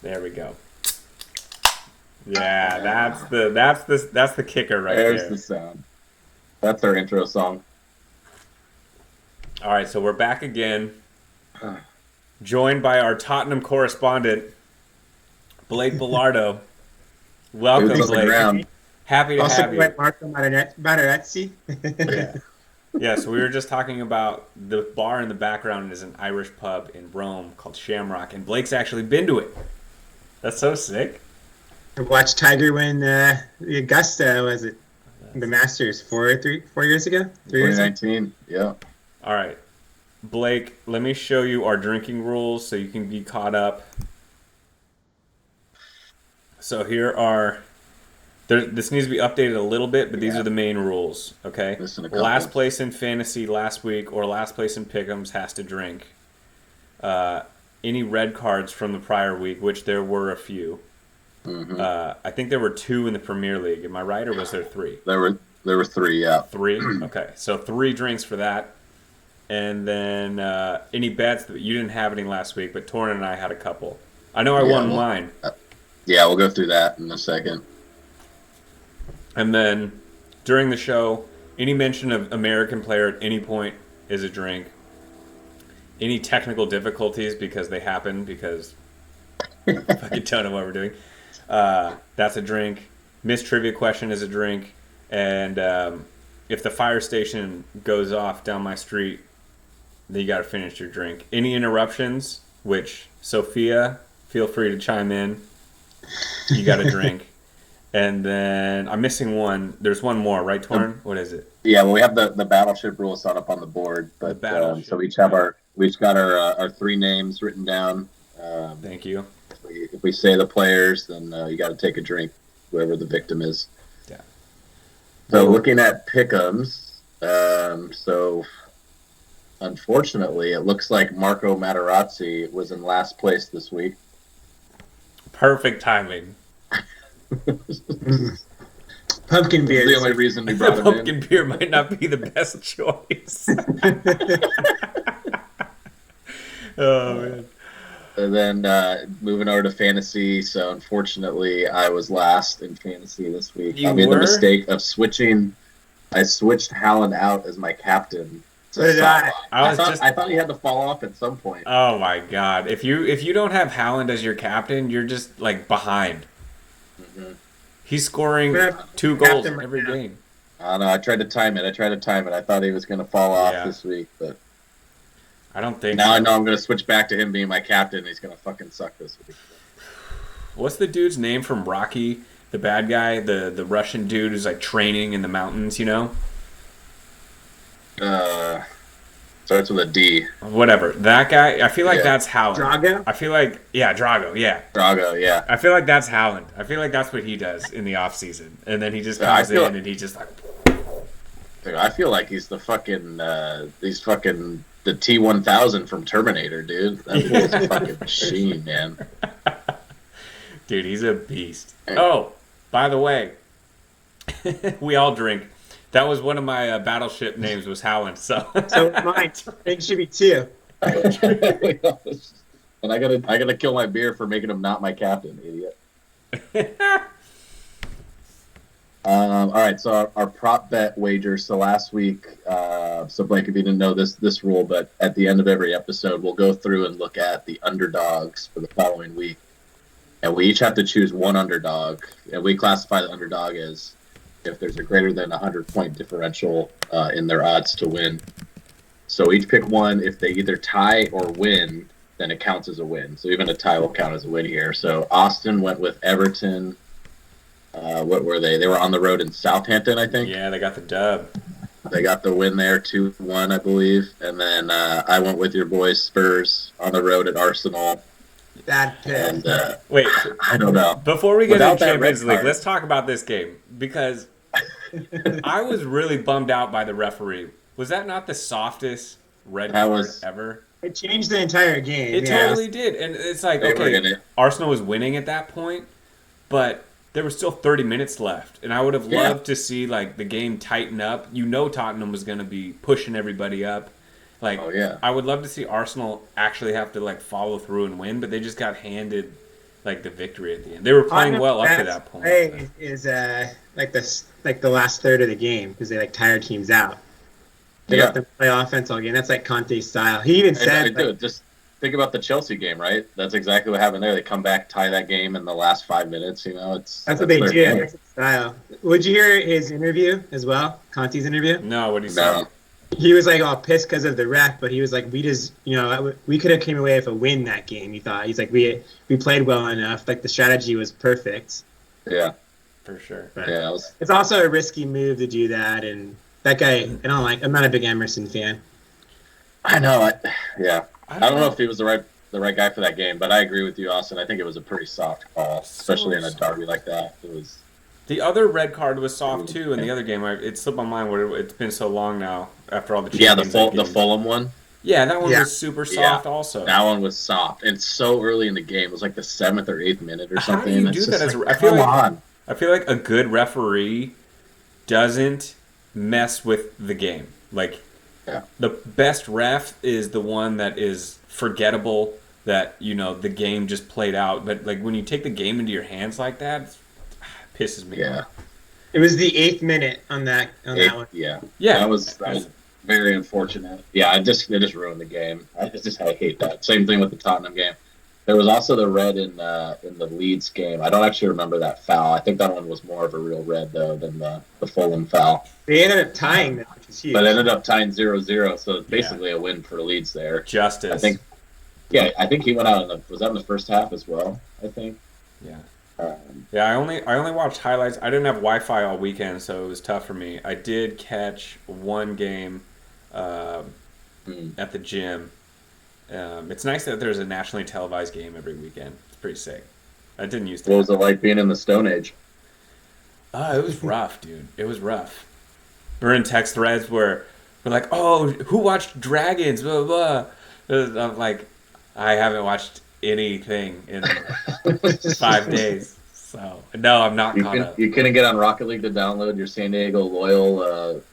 There we go. Yeah, that's the kicker right There's there. the sound. That's our intro song. All right, so we're back again, joined by our Tottenham correspondent, Blake Bellardo. Boots Welcome, on the Blake. ground. Happy to Also have go you. by Marco Materazzi. Yeah. Yeah, so we were just talking about the bar in the background is an Irish pub in Rome called Shamrock, and Blake's actually been to it. That's so sick. I watched Tiger win the Augusta, was it? The Masters 4 years ago? 3 years ago? 2019. Yeah. All right, Blake, let me show you our drinking rules so you can be caught up. So here are. This needs to be updated a little bit, but these are the main rules. Okay. Listen a couple. Last place in fantasy last week or last place in Pickems has to drink. Any red cards from the prior week, which there were a few. I think there were 2 in the Premier League. Am I right, or was there 3? There were 3. Yeah. 3. Okay, so 3 drinks for that, and then any bets that you didn't have any last week, but Torrin and I had a couple. I know I won mine. Yeah, we'll go through that in a second. And then during the show, any mention of American player at any point is a drink. Any technical difficulties, because they happen, because I fucking don't know what we're doing. That's a drink. Missed trivia question is a drink. And if the fire station goes off down my street, then you got to finish your drink. Any interruptions, which Sophia, feel free to chime in. You got to drink. And then I'm missing one. There's one more, right, Torrin? What is it? Yeah, well, we have the Battleship rules set up on the board, but so we each got our 3 names written down. Thank you. If we say the players, then you got to take a drink, whoever the victim is. Yeah. So looking at Pickems, so unfortunately, it looks like Marco Materazzi was in last place this week. Perfect timing. Pumpkin beer. The only reason we brought him Pumpkin in. beer might not be the best choice. Oh, man. And then moving over to fantasy, so unfortunately, I was last in fantasy this week. I made the mistake of switching. I switched Haaland out as my captain. So did I. I thought he had to fall off at some point. Oh my god! If you don't have Haaland as your captain, you're just like behind. Mm-hmm. He's scoring 2 goals every game. I don't know. I tried to time it. I thought he was going to fall off this week, but I don't think. Now I know I'm going to switch back to him being my captain. He's going to fucking suck this week. What's the dude's name from Rocky? The bad guy, the Russian dude who's like training in the mountains, you know? Starts with a D. Whatever. That guy, I feel like that's Haaland. Drago? I feel like, Drago, yeah. Drago, yeah. I feel like that's Haaland. I feel like that's what he does in the off season. And then he just comes in and he just like... Dude, I feel like he's the fucking, the T-1000 from Terminator, dude. That fool's a fucking machine, man. Dude, he's a beast. Oh, by the way, we all drink. That was one of my Battleship names was Howland. So mine. It should be 2. And I gotta kill my beer for making him not my captain, idiot. All right, so our prop bet wager. So last week, so Blake, if you didn't know this rule, but at the end of every episode, we'll go through and look at the underdogs for the following week, and we each have to choose one underdog, and we classify the underdog as if there's a greater than 100-point differential in their odds to win. So each pick one. If they either tie or win, then it counts as a win. So even a tie will count as a win here. So Austin went with Everton. What were they? They were on the road in Southampton, I think. Yeah, they got the dub. They got the win there, 2-1, I believe. And then I went with your boys Spurs on the road at Arsenal. That pick. And wait, I don't know. Before we get Without into that Champions red League, card. let's talk about this game because I was really bummed out by the referee. Was that not the softest red card ever? It changed the entire game. It totally did. And it's like, okay, Arsenal was winning at that point, but there was still 30 minutes left. And I would have loved to see like the game tighten up. You know Tottenham was going to be pushing everybody up. Like, I would love to see Arsenal actually have to like follow through and win, but they just got handed like the victory at the end. They were playing well up to that point. Play is like the last third of the game because they like tire teams out. They let them play offense all game. That's like Conte's style. He even said, just think about the Chelsea game, right? That's exactly what happened there. They come back, tie that game in the last 5 minutes. That's what they do. That's his style. Would you hear his interview as well? Conte's interview? No, what did he say? He was like all pissed because of the ref, but he was like, we just, we could have came away with a win that game. He thought he's like, we played well enough. Like the strategy was perfect. Yeah, for sure. But it's also a risky move to do that, and that guy, I'm not a big Emerson fan. I know. I don't know if he was the right guy for that game, but I agree with you, Austin. I think it was a pretty soft call, especially in a derby like that. It was. The other red card was soft too in the other game. It slipped my mind where it's been so long now after all the Champions League the Fulham one. Yeah, that one was super soft also. That one was soft and so early in the game. It was like the 7th or 8th minute or something. How do you do that? I feel like a good referee doesn't mess with the game. Like the best ref is the one that is forgettable, that the game just played out. But like when you take the game into your hands like that, it pisses me off. It was the 8th minute on that one. Yeah. That was very unfortunate. Yeah, it just ruined the game. I hate that. Same thing with the Tottenham game. There was also the red in the Leeds game. I don't actually remember that foul. I think that one was more of a real red though than the Fulham foul. They ended up tying that, which is huge. But ended up tying 0-0, so it's basically a win for Leeds there. Justice. I think he went out was that in the first half as well, I think. Yeah. I only watched highlights. I didn't have Wi-Fi all weekend, so it was tough for me. I did catch one game at the gym. It's nice that there's a nationally televised game every weekend. It's pretty sick. I didn't used to. What was it like being in the Stone Age? It was rough, dude. It was rough. We're in text threads where we're like, "Oh, who watched Dragons?" Blah blah. I'm like, I haven't watched anything in 5 days. So no, I'm not caught up. You couldn't get on Rocket League to download your San Diego Loyal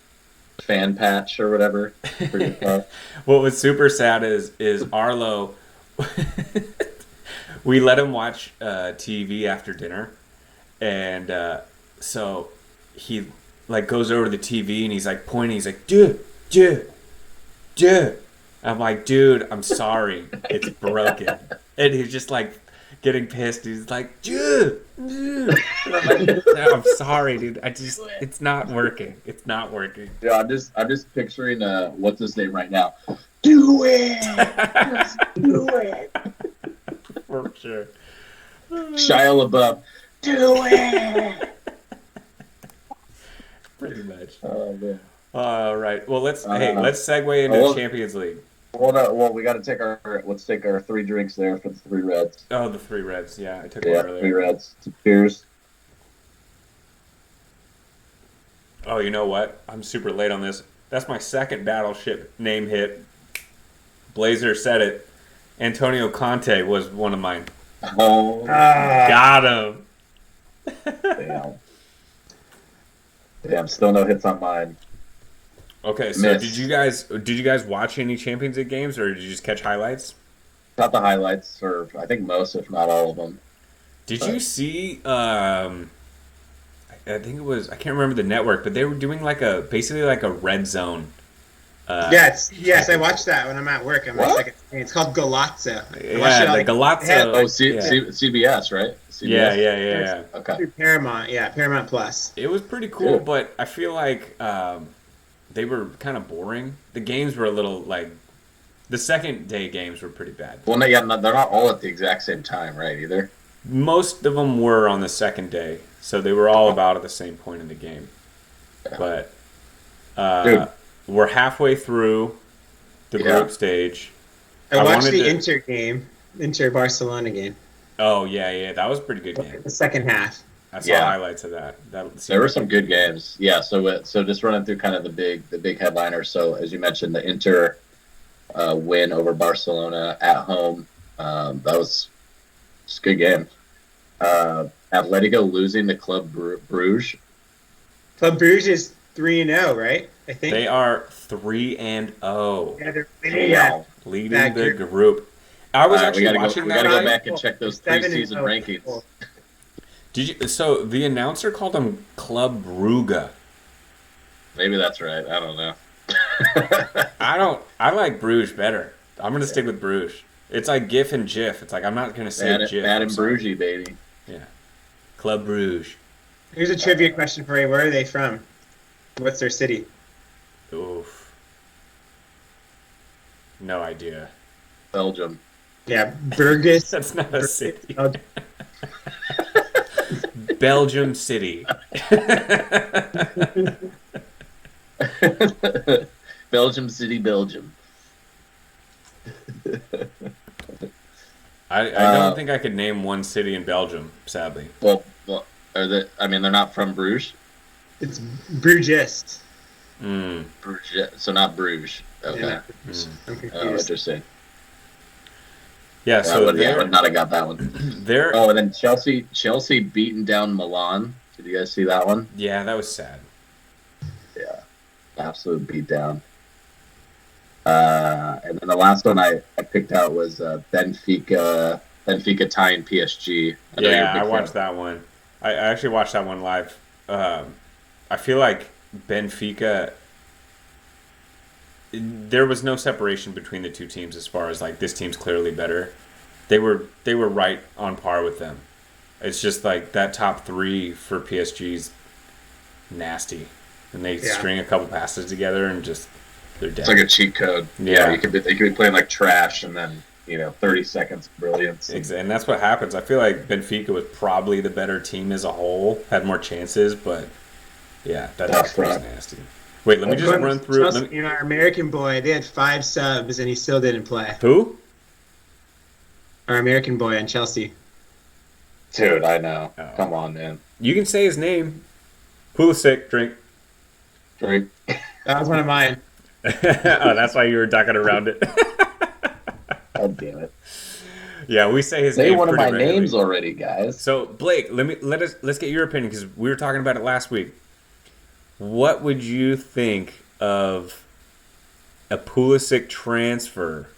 fan patch or whatever for your car. What was super sad is Arlo. We let him watch TV after dinner, and so he like goes over to the TV and he's like pointing. He's like, dude. I'm like, dude, I'm sorry, it's broken. And he's just like getting pissed. He's like, dude. And I'm like, I'm sorry, dude. It's not working. It's not working. Yeah, I'm just picturing what's his name right now. Do it. Just do it. For sure. Shia LaBeouf. Do it. Pretty much. Oh man. All right. Well, let's segue into Champions League. Well, we got to let's take our 3 drinks there for the 3 reds. Oh, the 3 reds. Yeah, I took one earlier. 3 reds. Cheers. Oh, you know what? I'm super late on this. That's my second Battleship name hit. Blazer said it. Antonio Conte was one of mine. Oh, got him. Damn, still no hits on mine. Okay, so did you guys watch any Champions League games, or did you just catch highlights? Not the highlights, or I think most, if not all of them. Did you see? I think it was. I can't remember the network, but they were doing basically like a red zone. Yes, I watched that when I'm at work. It's called Galazzo. Yeah, the Galazzo. CBS, right? CBS? Yeah. Okay. Through Paramount Plus. It was pretty cool, but I feel like they were kind of boring. The games were a little the second day games were pretty bad. Well, they're not all at the exact same time, right? Either. Most of them were on the second day, so they were all about at the same point in the game. Yeah. But we're halfway through the group stage. I watched the Inter Barcelona game. Oh yeah, that was a pretty good game. The second half. I saw highlights of that. There were some good games. Yeah, so just running through kind of the big headliners. So as you mentioned, the Inter win over Barcelona at home. That was just a good game. Atletico losing to Club Bruges. Club Bruges is 3-0, right? I think they are 3-0. Yeah, they're leading the group. I was All right, actually watching we that. gotta go game. back and check those 7-0. preseason rankings. Did you? So the announcer called them Club Brugge. Maybe that's right. I don't know. I like Bruges better. I'm gonna stick with Bruges. It's like GIF and GIF. It's like I'm not gonna say GIF. Bad I'm and sorry. Bruges, baby. Yeah. Club Bruges. Here's a trivia question for you. Where are they from? What's their city? Oof. No idea. Belgium. Yeah, Burgess. That's not a city. Belgium. Belgium City. Belgium City, Belgium. I don't think I could name one city in Belgium, sadly. Well, they're not from Bruges. It's Bruges. Bruges, so not Bruges. Okay. Yeah, I'm confused. Interesting. Yeah, so I would not have got that one. they're Oh, and then Chelsea beating down Milan. Did you guys see that one? yeah, that was sad. Yeah, absolute beatdown. And then the last one I picked out was Benfica tying PSG. Yeah, I watched that one. I actually watched that one live. I feel like Benfica. There was no separation between the two teams as far as like this team's clearly better. They were right on par with them. It's just like that top three for PSG's nasty, and they string a couple passes together and just they're dead. It's like a cheat code. Yeah. They could be playing like trash, and then 30 seconds of brilliance. And that's what happens. I feel like Benfica was probably the better team as a whole, had more chances, but yeah, that was nasty. Wait, let me just run through. Our American boy, they had 5 subs and he still didn't play. Who? Our American boy on Chelsea. Dude, I know. Oh. Come on, man. You can say his name. Pulisic, drink. Drink. That was one of mine. Oh, that's why you were ducking around it. God damn it. Yeah, we say his Say name. one of my pretty regularly. names already, guys. So Blake, let's get your opinion because we were talking about it last week. What would you think of a Pulisic transfer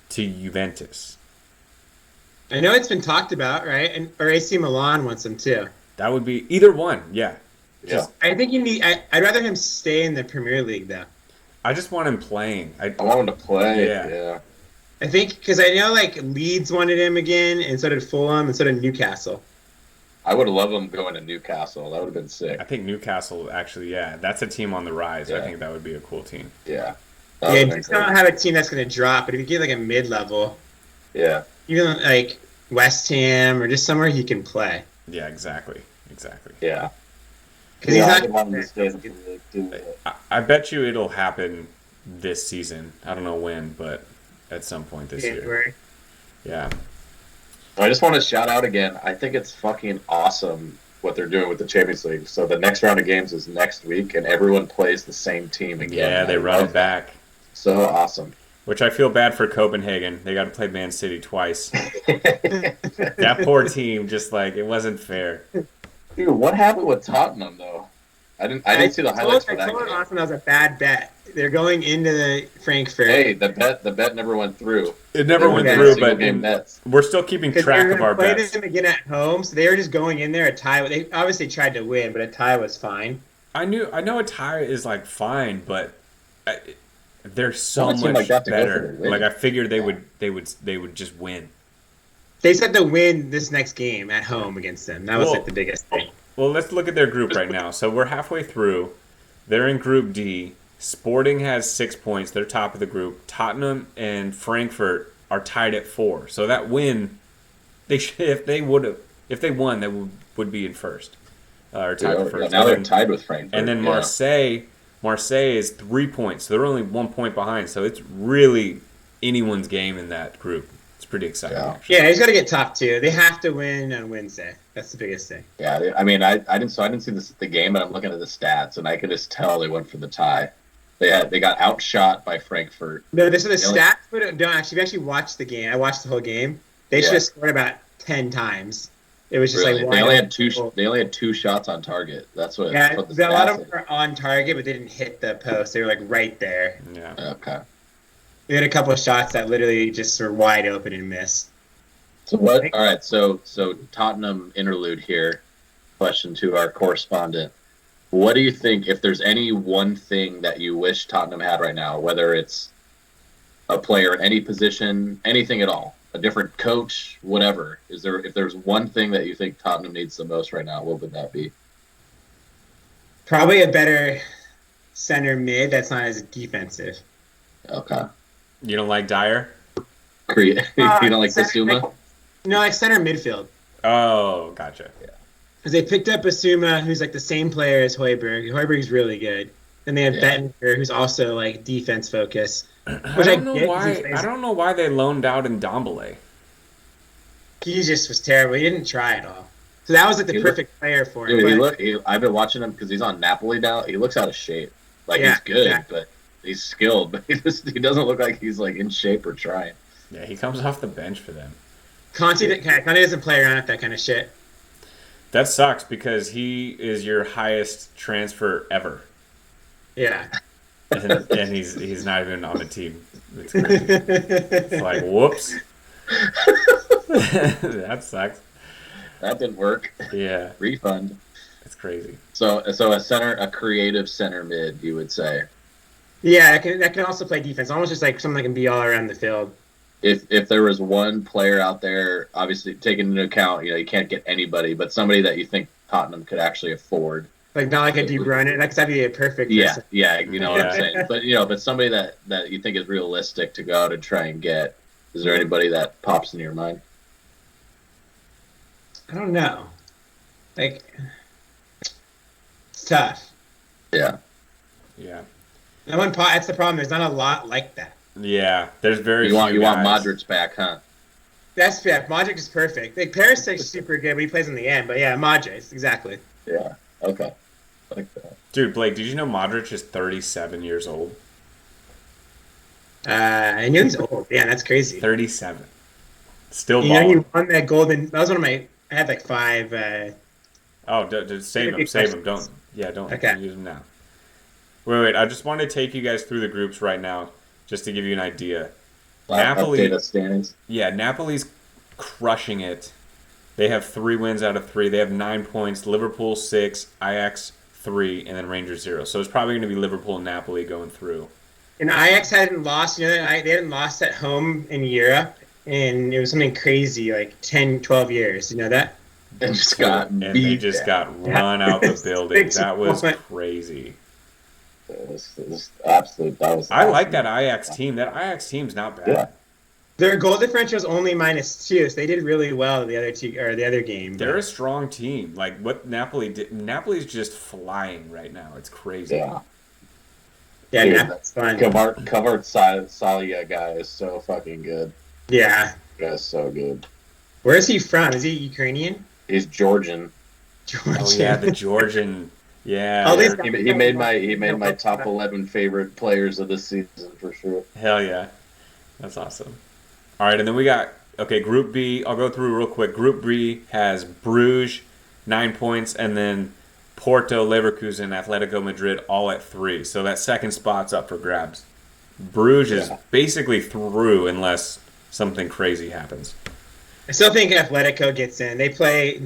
to Juventus? I know it's been talked about, right? Or AC Milan wants him too. That would be either one. Yeah. Yeah. I think I'd rather him stay in the Premier League though. I just want him playing. I want him to play. Yeah. Yeah. I think because I know like Leeds wanted him again, and so did Fulham, and so did Newcastle. I would love him going to Newcastle. That would have been sick. I think Newcastle actually, that's a team on the rise. Yeah. I think that would be a cool team. Yeah. Yeah, just don't have a team that's going to drop, but if you get like a mid-level, Yeah. even like West Ham or just somewhere he can play. Yeah, exactly. Yeah. Because he's I not. want him to stay in the Premier League, too. I bet you it'll happen this season. I don't know when, but at some point this year. January. Yeah. I just want to shout out again. I think it's fucking awesome what they're doing with the Champions League. So the next round of games is next week, and everyone plays the same team again. Yeah, they run it back. So awesome. Which I feel bad for Copenhagen. They got to play Man City twice. That poor team, just like, it wasn't fair. Dude, what happened with Tottenham though? I didn't see the highlights for that I told game. Austin that was a bad bet. They're going into the Frankfurt. Hey, the bet never went through. It never went Okay. through, Single but game bets. we're still keeping Because track they were of our going to play bets. them again at home, so they were just going in there a tie. They obviously tried to win, but a tie was fine. I know a tie is like fine, but they're so Well, it seemed much like that to go for better. the win. Like I figured they would just win. They said to win this next game at home against them. That was Well- like the biggest thing. Well, let's look at their group right now. So we're halfway through. They're in Group D. Sporting has 6 points. They're top of the group. Tottenham and Frankfurt are tied at 4. So that win, if they won, they would be in first. Or tied for first. Now they're tied with Frankfurt. And then yeah. Marseille is 3 points. So they're only 1 point behind. So it's really anyone's game in that group. It's pretty exciting. Yeah. Actually. Yeah, he's got to get top 2. They have to win on Wednesday. That's the biggest thing. Yeah, I mean, I didn't see the game, but I'm looking at the stats, and I could just tell they went for the tie. They got outshot by Frankfurt. No, so the stats don't actually. If you actually watched the game, I watched the whole game. They should have scored about 10 times. It was just Really? like They only had two shots on target. That's what. Yeah, what the a lot stats of them were on target, but they didn't hit the post. They were like right there. Yeah. say. Okay. We had a couple of shots that literally just were wide open and missed. So what? All right. So Tottenham interlude here. Question to our correspondent. What do you think, if there's any one thing that you wish Tottenham had right now, whether it's a player in any position, anything at all, a different coach, whatever, if there's one thing that you think Tottenham needs the most right now, what would that be? Probably a better center mid that's not as defensive. Okay. You don't like Dyer? You don't like Basuma? No, like center midfield. Oh, gotcha. Because they picked up Basuma, who's like the same player as Højbjerg. Højbjerg's really good. Then they have Bettinger, who's also like defense focused. I don't know why they loaned out Ndombele. He just was terrible. He didn't try at all. So that was like the perfect player for him. Dude, I've been watching him because he's on Napoli now. He looks out of shape. Like he's good, but he's skilled. But he doesn't look like he's like in shape or trying. Yeah, he comes off the bench for them. Conte doesn't play around with that kind of shit. That sucks because he is your highest transfer ever. Yeah. And he's not even on the team. It's crazy. It's like, whoops. That sucks. That didn't work. Yeah. Refund. That's crazy. So a creative center mid, you would say. Yeah, that can also play defense. Almost just like someone that can be all around the field. If there was one player out there, obviously taking into account, you can't get anybody, but somebody that you think Tottenham could actually afford. Like not like a De Bruyne. That'd be a perfect person. Yeah, you know what I'm saying. But somebody that you think is realistic to go out and try and get. Is there anybody that pops in your mind? I don't know. Like, it's tough. Yeah. Yeah. That's the problem. There's not a lot like that. Yeah, there's very. You want guys. Modric back, huh? That's Modric is perfect. Like Perisic's super good, but he plays in the end. But yeah, Modric exactly. Yeah. Okay. I like that. Dude, Blake, did you know Modric is 37 years old? I knew he's old. Yeah, that's crazy. 37. Still You balling. know, he won that golden. That was one of my. I had like 5. Save him. Save him. Don't use him now. Wait. I just want to take you guys through the groups right now, just to give you an idea. Napoli. Standings. Yeah, Napoli's crushing it. They have 3 wins out of 3. They have 9 points. Liverpool 6, Ajax 3, and then Rangers 0. So it's probably going to be Liverpool and Napoli going through. And Ajax hadn't lost. They hadn't lost at home in Europe, and it was something crazy, like 10, 12 years. You know that? They just got run out the building. That was crazy. I like that Ajax team. That Ajax team's not bad. Yeah. Their goal differential is only -2, so they did really well the other game. They're a strong team. Like what Napoli did. Napoli's just flying right now. It's crazy. Yeah. Yeah, dude, that's fun. Covered Salia guy is so fucking good. Yeah. That guy's so good. Where is he from? Is he Ukrainian? He's Georgian. Oh yeah, the Georgian. Yeah. He made my top 11 favorite players of the season for sure. Hell yeah. That's awesome. All right, and then we got Group B. I'll go through real quick. Group B has Bruges 9 points, and then Porto, Leverkusen, Atletico Madrid all at 3. So that second spot's up for grabs. Bruges is basically through unless something crazy happens. I still think Atletico gets in. They play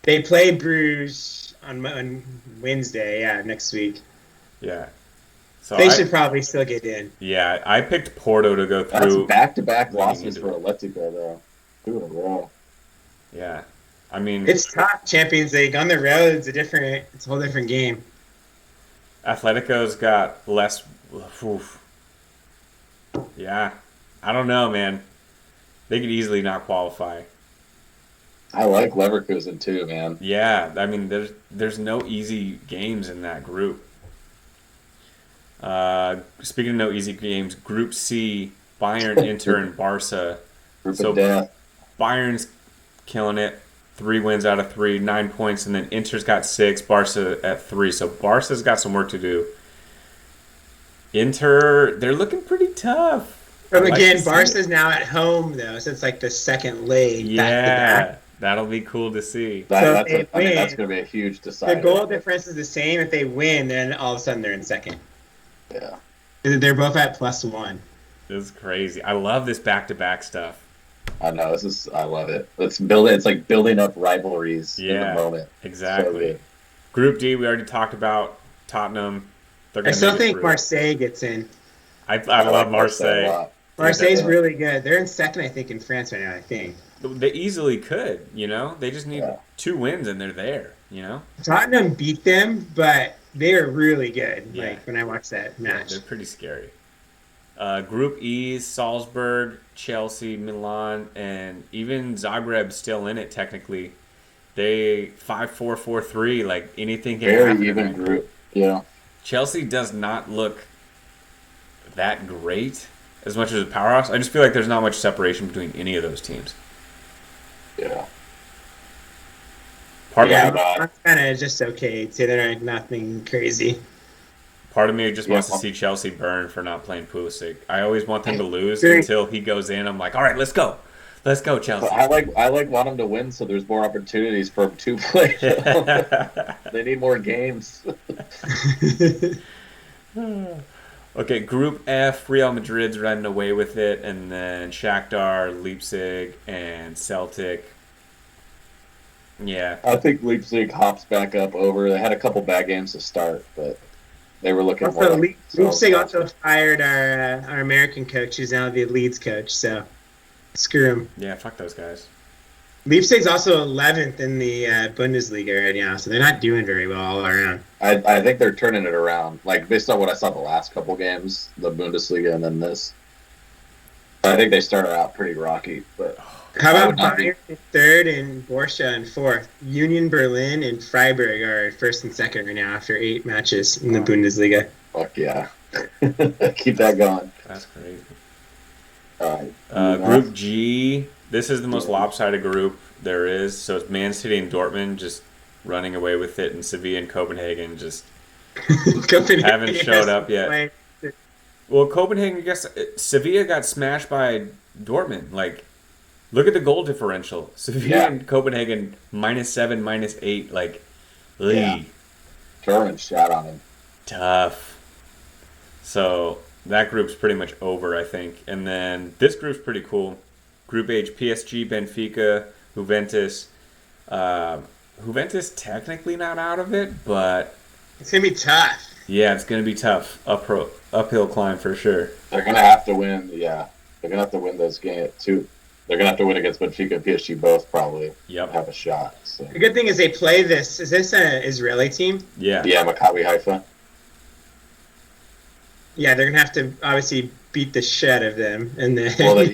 They play Bruges on Wednesday. next week. Yeah. So they should probably still get in. Yeah, I picked Porto to go through. That's back-to-back losses for Atletico, though. 2 in a row. Yeah. I mean, it's tough. Champions League on the road. It's a whole different game. Atletico's got less. Oof. Yeah, I don't know, man. They could easily not qualify. I like Leverkusen too, man. Yeah, I mean, there's no easy games in that group. Speaking of no easy games, Group C, Bayern, Inter, and Barca. Group of death. Bayern's killing it. 3 wins out of 3, 9 points, and then Inter's got 6, Barca at 3. So Barca's got some work to do. Inter, they're looking pretty tough. But again, Barca's now at home though, so it's like the second leg back to back. That'll be cool to see. That's going to be a huge decider. The goal difference is the same. If they win, then all of a sudden they're in second. Yeah. They're both at +1. This is crazy. I love this back-to-back stuff. I know I love it. It's like building up rivalries in the Yeah, moment. So exactly. good. Group D, we already talked about Tottenham. They're I gonna still make it think through. Marseille gets in. I I love like Marseille a Marseille. lot. Dude, Marseille's Yeah. really good. They're in second, I think, in France right now. I think they easily could. They just need Yeah. 2 wins and they're there. Tottenham beat them, but they are really good. Yeah. Like when I watched that Yeah, match. they're pretty scary. Group E, Salzburg, Chelsea, Milan, and even Zagreb still in it technically. They 5-4-4-3. Like anything can Very happen. even group. Yeah. Chelsea does not look that great as much as a powerhouse. I just feel like there's not much separation between any of those teams. Yeah. Part Yeah, of me, but That's kind of just okay. So they're like nothing crazy. part of me just wants to Yeah. see Chelsea burn for not playing Pulisic. I always want them to lose Great. until he goes in. I'm like, all right, let's go, Chelsea. I want them to win so there's more opportunities for them to play. They need more games. Okay, Group F, Real Madrid's running away with it, and then Shakhtar, Leipzig, and Celtic. Yeah, I think Leipzig hops back up over. They had a couple bad games to start, but they were looking more Also, like Leipzig also fired our American coach, who's now the Leeds coach. So screw him. yeah, fuck those guys. Leipzig's also 11th in the Bundesliga right now, so they're not doing very well all around. I think they're turning it around. Like based on what I saw the last couple games, the Bundesliga and then this. I think they started out pretty rocky, but How I would about not be- Bayern in third and Borussia in fourth? Union Berlin and Freiburg are first and second right now after 8 matches in the Bundesliga. fuck yeah, keep that going. That's crazy. All right. Group G, this is the most lopsided group there is. So it's Man City and Dortmund just running away with it, and Sevilla and Copenhagen just haven't showed up yet. Well, Copenhagen, I guess Sevilla got smashed by Dortmund. Like, look at the goal differential. Sevilla Yeah. and Copenhagen -7, -8. Like, Yeah. German shot on him. tough. So that group's pretty much over, I think. And then this group's pretty cool. Group H, PSG, Benfica, Juventus. Juventus technically not out of it, but It's going to be tough. yeah, it's going to be tough. Uphill climb for sure. They're gonna have to win. Yeah, they're gonna have to win those games too. They're gonna have to win against Benfica and PSG both probably. Yep. Have a shot. So. The good thing is they play this. Is this an Israeli team? Yeah. Yeah, Maccabi Haifa. Yeah, they're going to have to obviously beat the shit out of them. And then Well,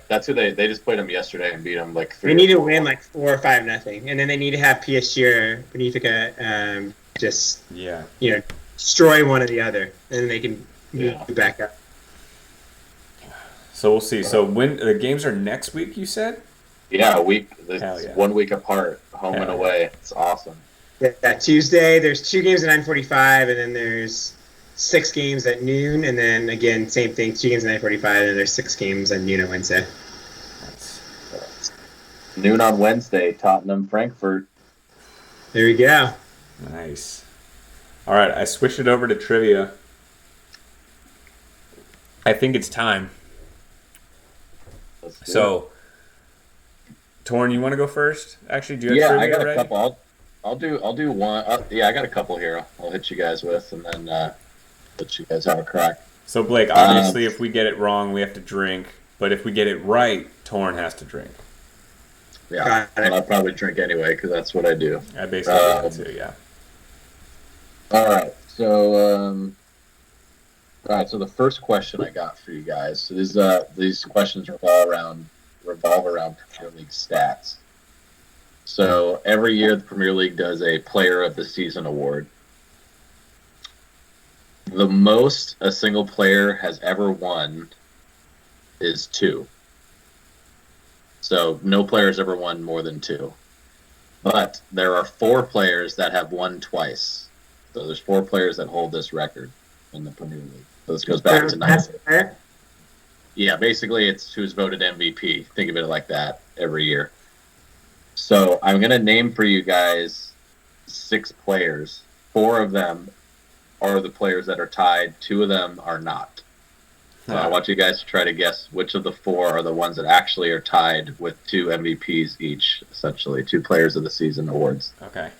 that's who they just played them yesterday and beat them like 3. they need to win like 4 or 5-0. And then they need to have PSG or Benfica just, Yeah. destroy one or the other. And then they can move Yeah. back up. So we'll see. So when the games are next week, you said? Yeah, a week. Hell It's yeah. 1 week apart, home and Hell away. It's awesome. Yeah, Tuesday, there's 2 games at 9:45, and then there's 6 games at noon, and then again, same thing, 2 games at 9:45, and then there's 6 games at noon on Wednesday. Noon on Wednesday, Tottenham, Frankfurt. There we go. Nice. All right, I switched it over to trivia. I think it's time. Let's do it. So, Torn, you want to go first? Actually, do you have Yeah, trivia I got a ready? couple. I'll do one. Yeah, I got a couple here. I'll hit you guys with, and then let you guys have a crack. So, Blake, obviously, if we get it wrong, we have to drink. But if we get it right, Torn has to drink. Yeah, Got it. and I'll probably drink anyway because that's what I do. I basically do that too, yeah. All right, so so the first question I got for you guys. So these questions revolve around Premier League stats. So every year the Premier League does a Player of the Season award. The most a single player has ever won is 2. So no player's ever won more than 2. But there are 4 players that have won twice. So there's 4 players that hold this record in the Premier League. So this goes back to 19. Yeah, basically it's who's voted MVP. Think of it like that every year. So I'm going to name for you guys 6 players. 4 of them are the players that are tied. 2 of them are not. So I want you guys to try to guess which of the 4 are the ones that actually are tied with 2 MVPs each, essentially 2 Players of the Season awards. Okay.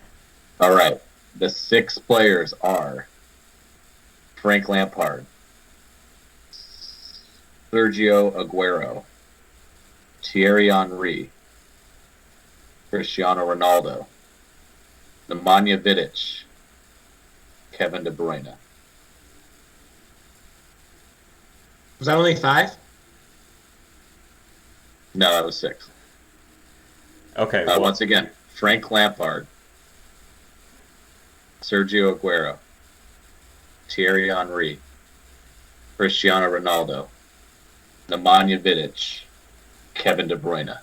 All right. The 6 players are Frank Lampard, Sergio Aguero, Thierry Henry, Cristiano Ronaldo, Nemanja Vidic, Kevin De Bruyne. Was that only 5? No, that was 6. Okay. Once again, Frank Lampard, Sergio Aguero, Thierry Henry, Cristiano Ronaldo, Nemanja Vidic, Kevin De Bruyne.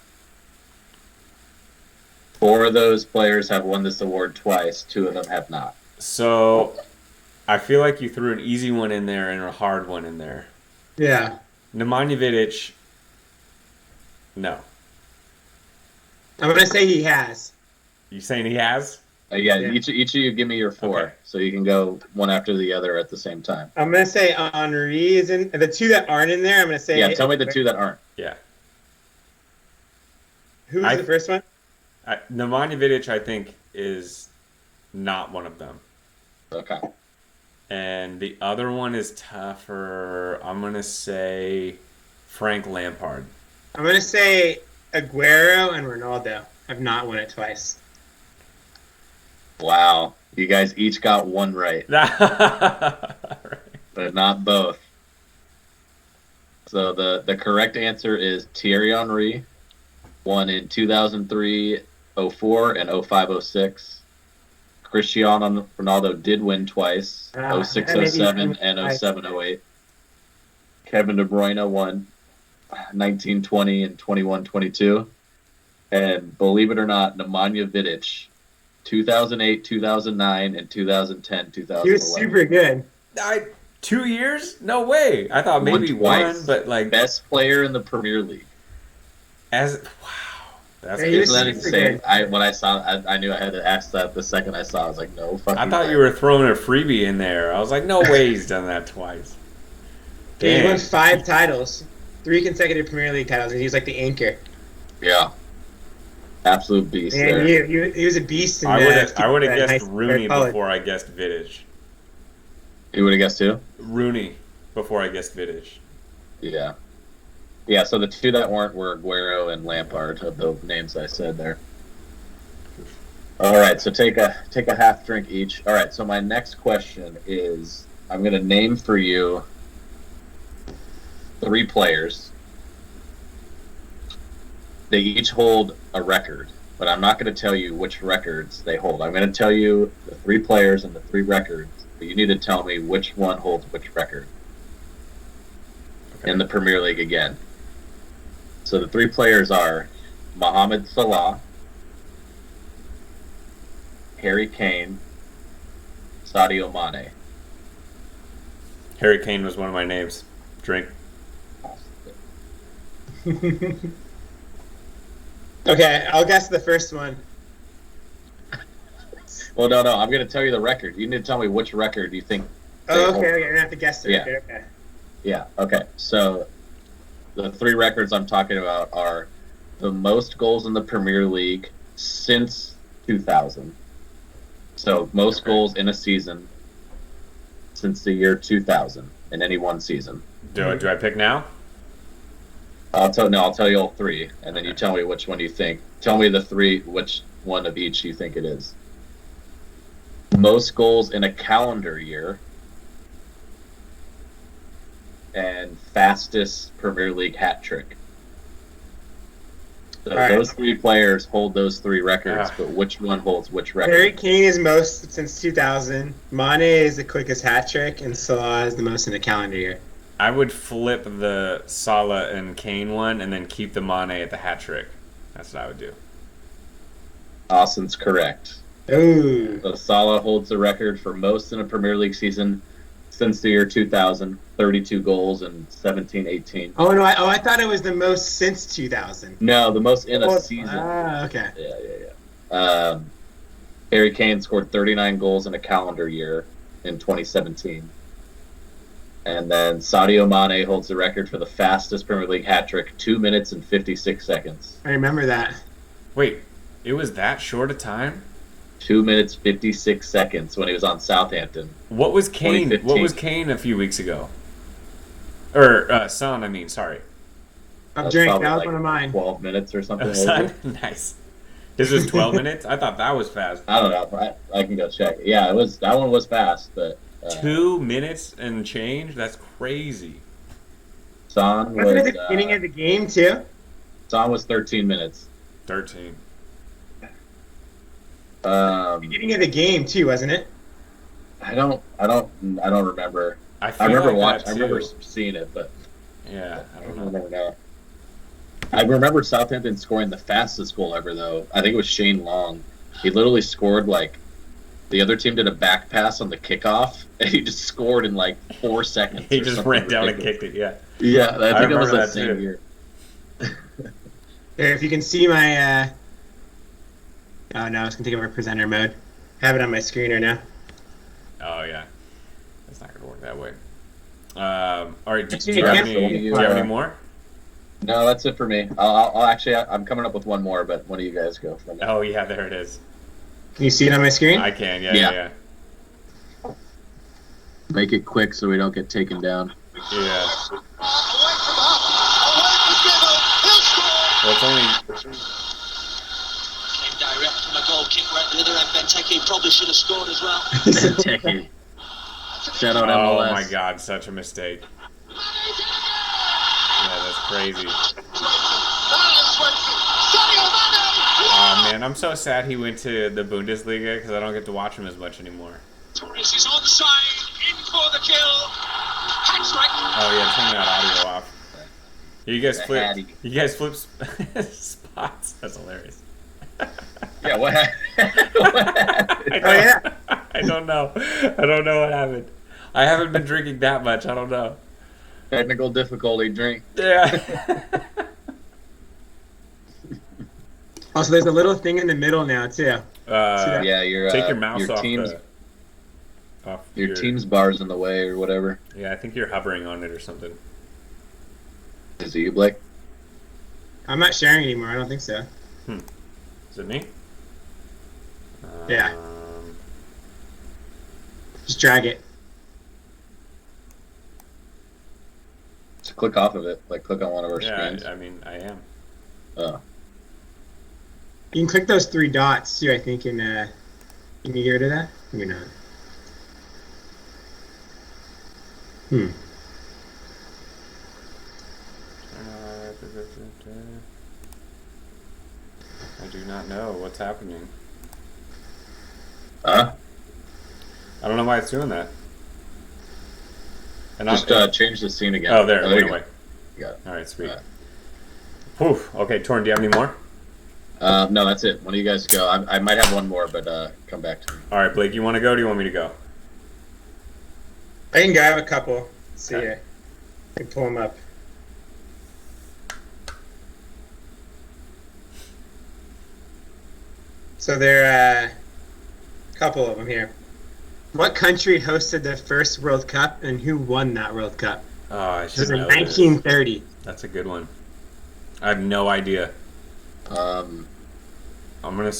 4 of those players have won this award twice. 2 of them have not. So I feel like you threw an easy one in there and a hard one in there. Yeah. Nemanja Vidic, no. I'm going to say he has. You saying he has? Yeah, Yeah. Each of you give me your 4, Okay. so you can go one after the other at the same time. I'm going to say Henri is in. The 2 that aren't in there, I'm going to say. Yeah, tell me the 2 that aren't. Yeah. Who was the first one? Nemanja Vidic, I think, is not one of them. Okay. And the other one is tougher. I'm going to say Frank Lampard. I'm going to say Aguero and Ronaldo have not won it twice. Wow. You guys each got 1 right, but not both. So the correct answer is Thierry Henry, won in 2003, 04, and 05, 06. Cristiano Ronaldo did win twice, 06, 07, and 07, 08. Kevin De Bruyne won 19, 20, and 21, 22. And believe it or not, Nemanja Vidic, 2008, 2009, and 2010, 2011. He was super good. 2 years? No way. I thought maybe Won one, twice. but like Best player in the Premier League. Wow. That's Yeah, he was Isn't that super insane? good. When I saw, I knew I had to ask that the second I saw. I was like, no fucking. I thought way. you were throwing a freebie in there. I was like, no way he's done that twice. Yeah, he Dang. won 5 titles, 3 consecutive Premier League titles, and he was like the anchor. Yeah. Absolute beast Man, there. he was a beast. In I would have high guessed school, Rooney college. before I guessed Vidic. You would have guessed who? Rooney before I guessed Vidic. Yeah. Yeah, so the 2 that weren't were Aguero and Lampard, of the names I said there. All right, so take a half drink each. All right, so my next question is, I'm going to name for you 3 players. They each hold a record, but I'm not going to tell you which records they hold. I'm going to tell you the 3 players and the 3 records, but you need to tell me which one holds which record in the Premier League again. So the 3 players are Mohamed Salah, Harry Kane, Sadio Mane. Harry Kane was one of my names. Drink. Okay, I'll guess the first one. Well, no, I'm going to tell you the record. You need to tell me which record you think. Oh, okay, you're gonna have to guess the Yeah. record. Okay. Yeah, okay. So the 3 records I'm talking about are the most goals in the Premier League since 2000. So most goals in a season since the year 2000 in any one season. Do I pick now? I'll tell you all 3, and then you tell me which one you think. Tell me the 3, which one of each you think it is. Most goals in a calendar year, and fastest Premier League hat trick. So All right. those 3 players hold those 3 records, but which one holds which record? Harry Kane is most since 2000. Mane is the quickest hat trick, and Salah is the most in a calendar year. I would flip the Salah and Kane one and then keep the Mane at the hat trick. That's what I would do. Austin's correct. Ooh. So Salah holds the record for most in a Premier League season since the year 2000, 32 goals and 17-18. Oh no! I thought it was the most since 2000. No, the most in a season. Ah, okay. Yeah. Harry Kane scored 39 goals in a calendar year in 2017. And then Sadio Mane holds the record for the fastest Premier League hat trick, 2 minutes and 56 seconds. I remember that. Wait, it was that short a time? 2 minutes 56 seconds when he was on Southampton. What was Kane? 2015. What was Kane a few weeks ago? Or Son, I mean, sorry. I've drank. Probably That was like one of mine. 12 minutes or something. Oh, wasn't Son? it? Nice. This was 12 minutes? I thought that was fast. I don't know. I can go check. Yeah, it was. That one was fast, but 2 minutes and change? That's crazy. Son Wasn't it was the beginning of the game too? Son was 13 minutes. 13. Beginning of the game too, wasn't it? I don't remember. I I remember like watching. that I remember too. seeing it, but Yeah, I I don't don't know. remember now. I remember Southampton scoring the fastest goal ever, though. I think it was Shane Long. He literally scored like the other team did a back pass on the kickoff, and he just scored in like 4 seconds. He or just something ran down and ridiculous. kicked it, yeah. Yeah, I think it was remember that that same too. year. Here, if you can see my. Oh no, it's gonna take over presenter mode. I have it on my screen right now. Oh, yeah. That's not going to work that way. All right, do Actually, you I have can't any, see do you have any it. more? No, that's it for me. I'll actually. I'm coming up with one more, but one of you guys go for it. Oh, yeah, there it is. Can you see it on my screen? I can, Yeah. yeah. Make it quick so we don't get taken down. Yeah. Well, it's only... Came direct from a goal kick right at the other end. Benteke probably should have scored as well. Benteke. Shout out Oh, MLS. my God, such a mistake. Yeah, that's crazy. Oh, man, I'm so sad he went to the Bundesliga because I don't get to watch him as much anymore. Torres is onside, in for the kill. Hat strike. Oh, yeah, turn that audio off. You guys The flip. Hattie. You guys flip spots. That's hilarious. Yeah, what happened? What happened? I don't, Oh, yeah. I don't know. I don't know what happened. I haven't been drinking that much. I don't know. Technical difficulty, drink. Yeah. Also, there's a little thing in the middle now too. Yeah, your take your mouse your off team's the. Off your team's bar's in the way or whatever. Yeah, I think you're hovering on it or something. Is it you, Blake? I'm not sharing anymore. I don't think so. Is it me? Yeah. Just drag it. Just click off of it. Like click on one of our Yeah, screens. I mean, I am. Oh. You can click those 3 dots too. I think in. Can you get rid of that? Maybe not. I do not know what's happening. Huh? I don't know why it's doing that. And Just change the scene again. oh, there, it you went go. away. You got it. All right, sweet. Alright. Whew. Okay, Torn, do you have any more? No, that's it. One of you guys go. I might have one more, but come back to me. All right, Blake, you want to go? Or do you want me to go? I can go. I have a couple. Let's see Okay. here. I can pull them up. So there are a couple of them here. What country hosted the first World Cup and who won that World Cup? Oh, I It was should in know this. 1930. That's a good one. I have no idea. Um, I'm gonna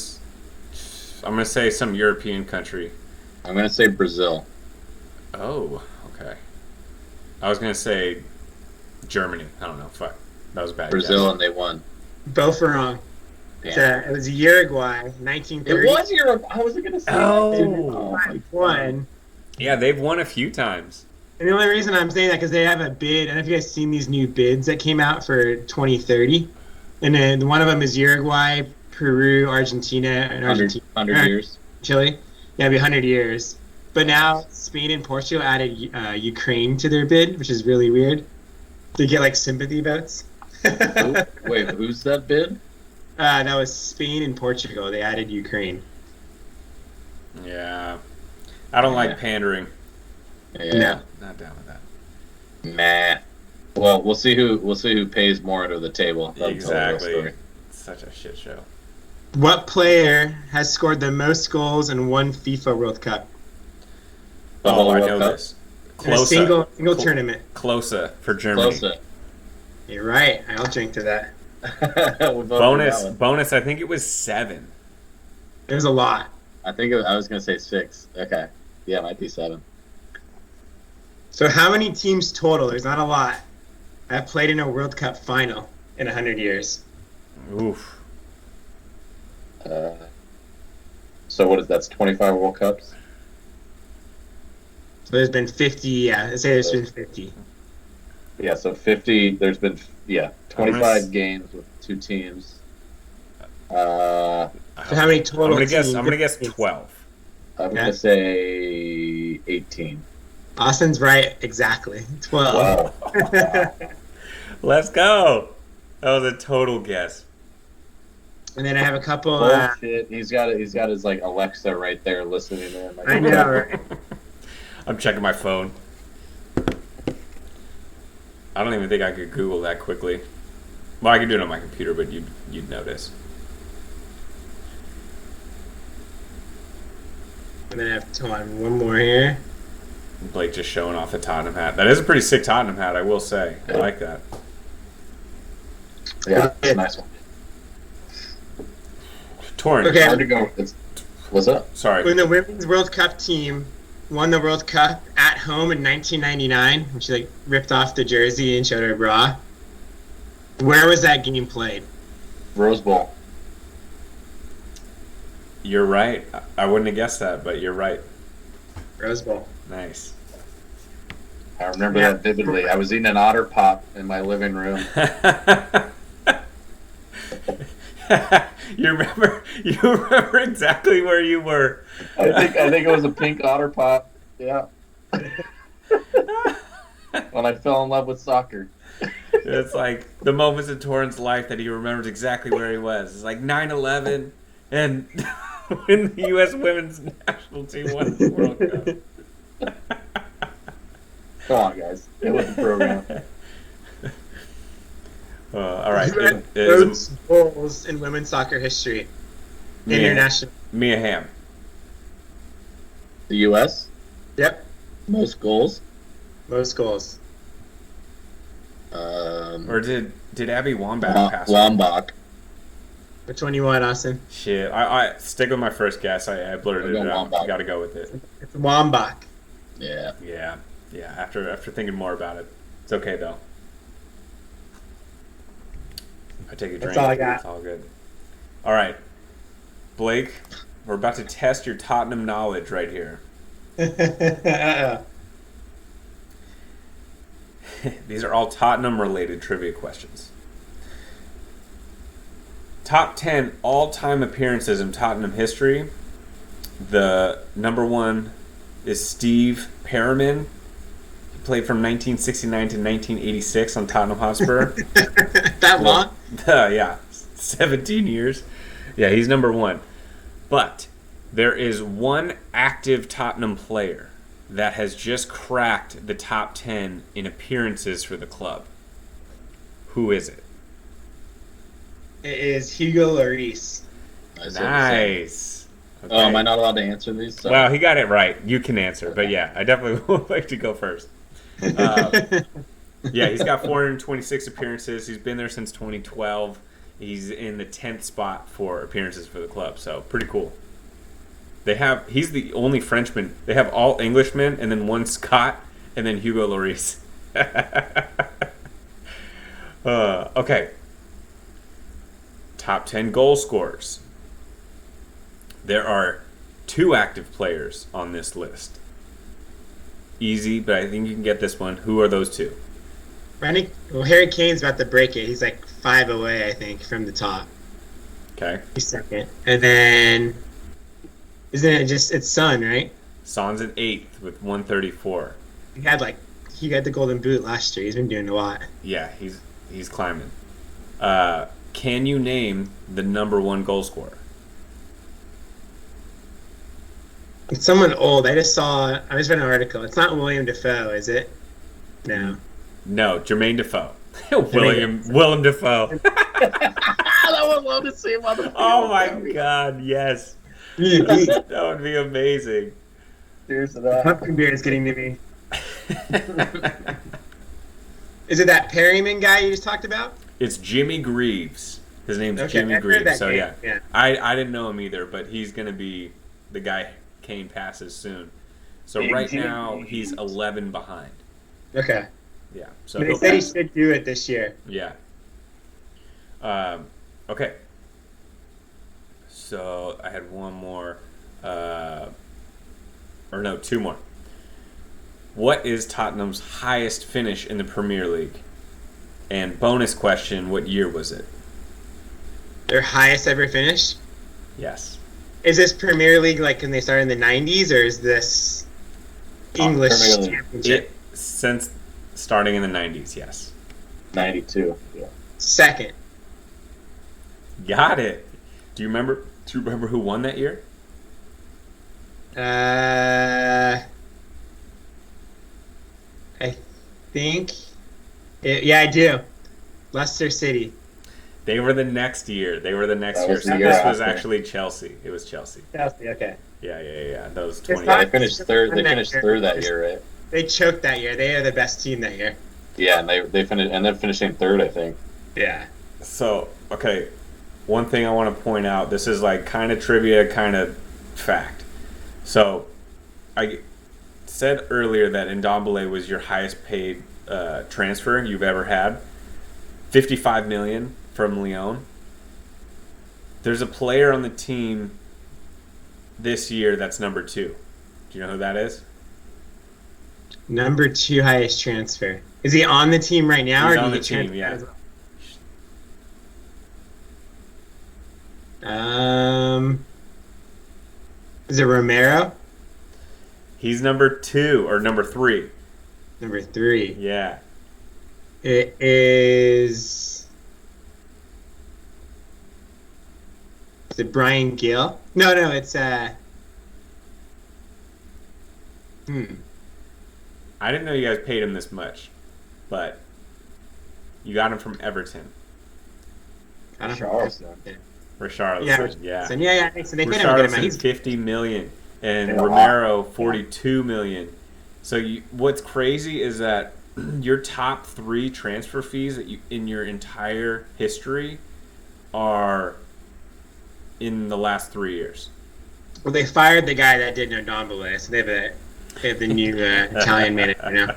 say some European country. I'm gonna say Brazil. Oh, okay. I was gonna say Germany. I don't know. Fuck, that was a bad. Brazil, guess. and they won. Both were wrong. Damn. It was Uruguay, It 1930. was Europe. I wasn't gonna say. Oh. that. Oh my God. Won. Yeah, they've won a few times. And the only reason I'm saying that because they have a bid. I don't know if you guys seen these new bids that came out for 2030, and then one of them is Uruguay, Peru, Argentina, and 100 years. Chile. Yeah, it'd be 100 years. But now Spain and Portugal added Ukraine to their bid, which is really weird. To get like sympathy votes. Wait, who's that bid? That was Spain and Portugal. They added Ukraine. Yeah, I don't like pandering. Yeah. No. Not down with that. Nah. Well, we'll see who pays more under the table. That'll tell the real Exactly. story. Such a shit show. What player has scored the most goals in one FIFA World Cup? The Oh, whole I World know Cup? this. In a Closer. single tournament. Closer for Germany. Close it. You're right. I'll drink to that. We both do that one. Bonus. I think it was 7. It was a lot. I was gonna say 6. Okay. Yeah, it might be 7. So how many teams total? There's not a lot. Have played in a World Cup final in 100 years. Oof. So what is that's 25 World Cups? So there's been 50. Yeah, let's say there's been 50. Yeah, so 50. There's been 25 I'm gonna games with 2 teams. So how many total? I'm teams? gonna guess 12. I'm gonna say 18. Austin's right. Exactly. 12. Wow. Let's go. That was a total guess. And then I have a couple. Bullshit. He's got his like Alexa right there listening in. Like, I know, right? I'm checking my phone. I don't even think I could Google that quickly. Well, I could do it on my computer, but you'd notice. And then I have one more here. Blake just showing off the Tottenham hat. That is a pretty sick Tottenham hat, I will say. I like that. Yeah, it's a nice one. Torrent. Okay. Hard to go. What's up? Sorry. When the Women's World Cup team won the World Cup at home in 1999, when she like ripped off the jersey and showed her bra, where was that game played? Rose Bowl. You're right. I wouldn't have guessed that, but you're right. Rose Bowl. Nice. I remember that vividly. I was eating an Otter Pop in my living room. You remember exactly where you were. I think it was a pink Otter Pop. Yeah. When I fell in love with soccer. It's like the moments in Torrent's life that he remembers exactly where he was. It's like 9/11 and when the U.S. women's national team won the World Cup. Come on, guys. It was the program. All right. Most goals in women's soccer history. International. Mia Hamm. The U.S. Yep. Most goals. Most goals. Or did Abby Wambach pass? Wambach. Which one you want, Austin? Shit. I stick with my first guess. I blurted it out. Wambach. Got to go with it. It's Wambach. Yeah. Yeah. After thinking more about it, it's okay though. I take a drink. That's all I got. It's all good. All right, Blake, we're about to test your Tottenham knowledge right here. These are all Tottenham-related trivia questions. Top 10 all-time appearances in Tottenham history. The number 1 is Steve Perriman. He played from 1969 to 1986 on Tottenham Hotspur. That long? Yeah, 17 years. Yeah, he's number 1. But there is one active Tottenham player that has just cracked the top 10 in appearances for the club. Who is it? It is Hugo Lloris. Nice. Okay. Oh, am I not allowed to answer these? So. Well, he got it right. You can answer, but yeah, I definitely would like to go first. Yeah, he's got 426 appearances. He's been there since 2012. He's in the 10th spot for appearances for the club, so pretty cool. He's the only Frenchman. They have all Englishmen and then one Scot and then Hugo Lloris. Okay. Top 10 goal scorers. There are 2 active players on this list. Easy, but I think you can get this one. Who are those 2? Harry Kane's about to break it. He's like 5 away, I think, from the top. Okay. He's second. And then, isn't it just, it's Son, right? Son's at 8th with 134. He got the golden boot last year. He's been doing a lot. Yeah, he's climbing. Can you name the number 1 goal scorer? It's someone old. I just read an article. It's not William Defoe, is it? No. No, Jermaine Defoe. Willem Defoe. I would love to see him on the field. Oh my God, yes. That would be amazing. Cheers to that. Pumpkin beer is getting to me. Is it that Perryman guy you just talked about? It's Jimmy Greaves. His name's Okay, Jimmy I heard Greaves. that So name, yeah. yeah. I didn't know him either, but he's gonna be the guy Kane passes soon. So Big right Jimmy now Greaves. he's 11 behind. Okay. Yeah. So They he'll said he pass. should do it this year. Yeah. Okay. So I had one more, or no, two more. What is Tottenham's highest finish in the Premier League? And bonus question, what year was it? Their highest ever finish? Yes. Is this Premier League like when they started in the 90s, or is this English Premier League. Championship? Since starting in the 90s, yes. 92. Yeah. Second. Got it. Do you remember who won that year? I think. Yeah, I do. Leicester City. They were the next year. They were the next That year. was So the year this was after. actually Chelsea. It was Chelsea. Chelsea. Okay. Yeah. That was It's 20. not- Yeah, they finished third. They that finished year. third that year, right? They choked that year. They are the best team that year. Yeah, and they finished and then finishing third, I think. Yeah. So, okay, one thing I want to point out, this is like kind of trivia, kind of fact. So, I said earlier that Ndombele was your highest paid transfer you've ever had. 55 million from Lyon. There's a player on the team this year that's number 2. Do you know who that is? Number 2 highest transfer. Is he on the team right now? He's or on did the he team, transfer yeah. as well? Is it Romero? He's number 2 or number 3. Number 3. Yeah. It is. Is it Brian Gill? No, it's I didn't know you guys paid him this much, but you got him from Everton. I don't know. Charleston. Richarlison, Yeah. yeah. So yeah. So they paid him a good amount. Richarlison, He's 50 million, and Yeah. Romero, 42 million. So what's crazy is that your top 3 transfer fees that you in your entire history are in the last 3 years. well, they fired the guy that did Ndombele, so they have the new Italian manager now.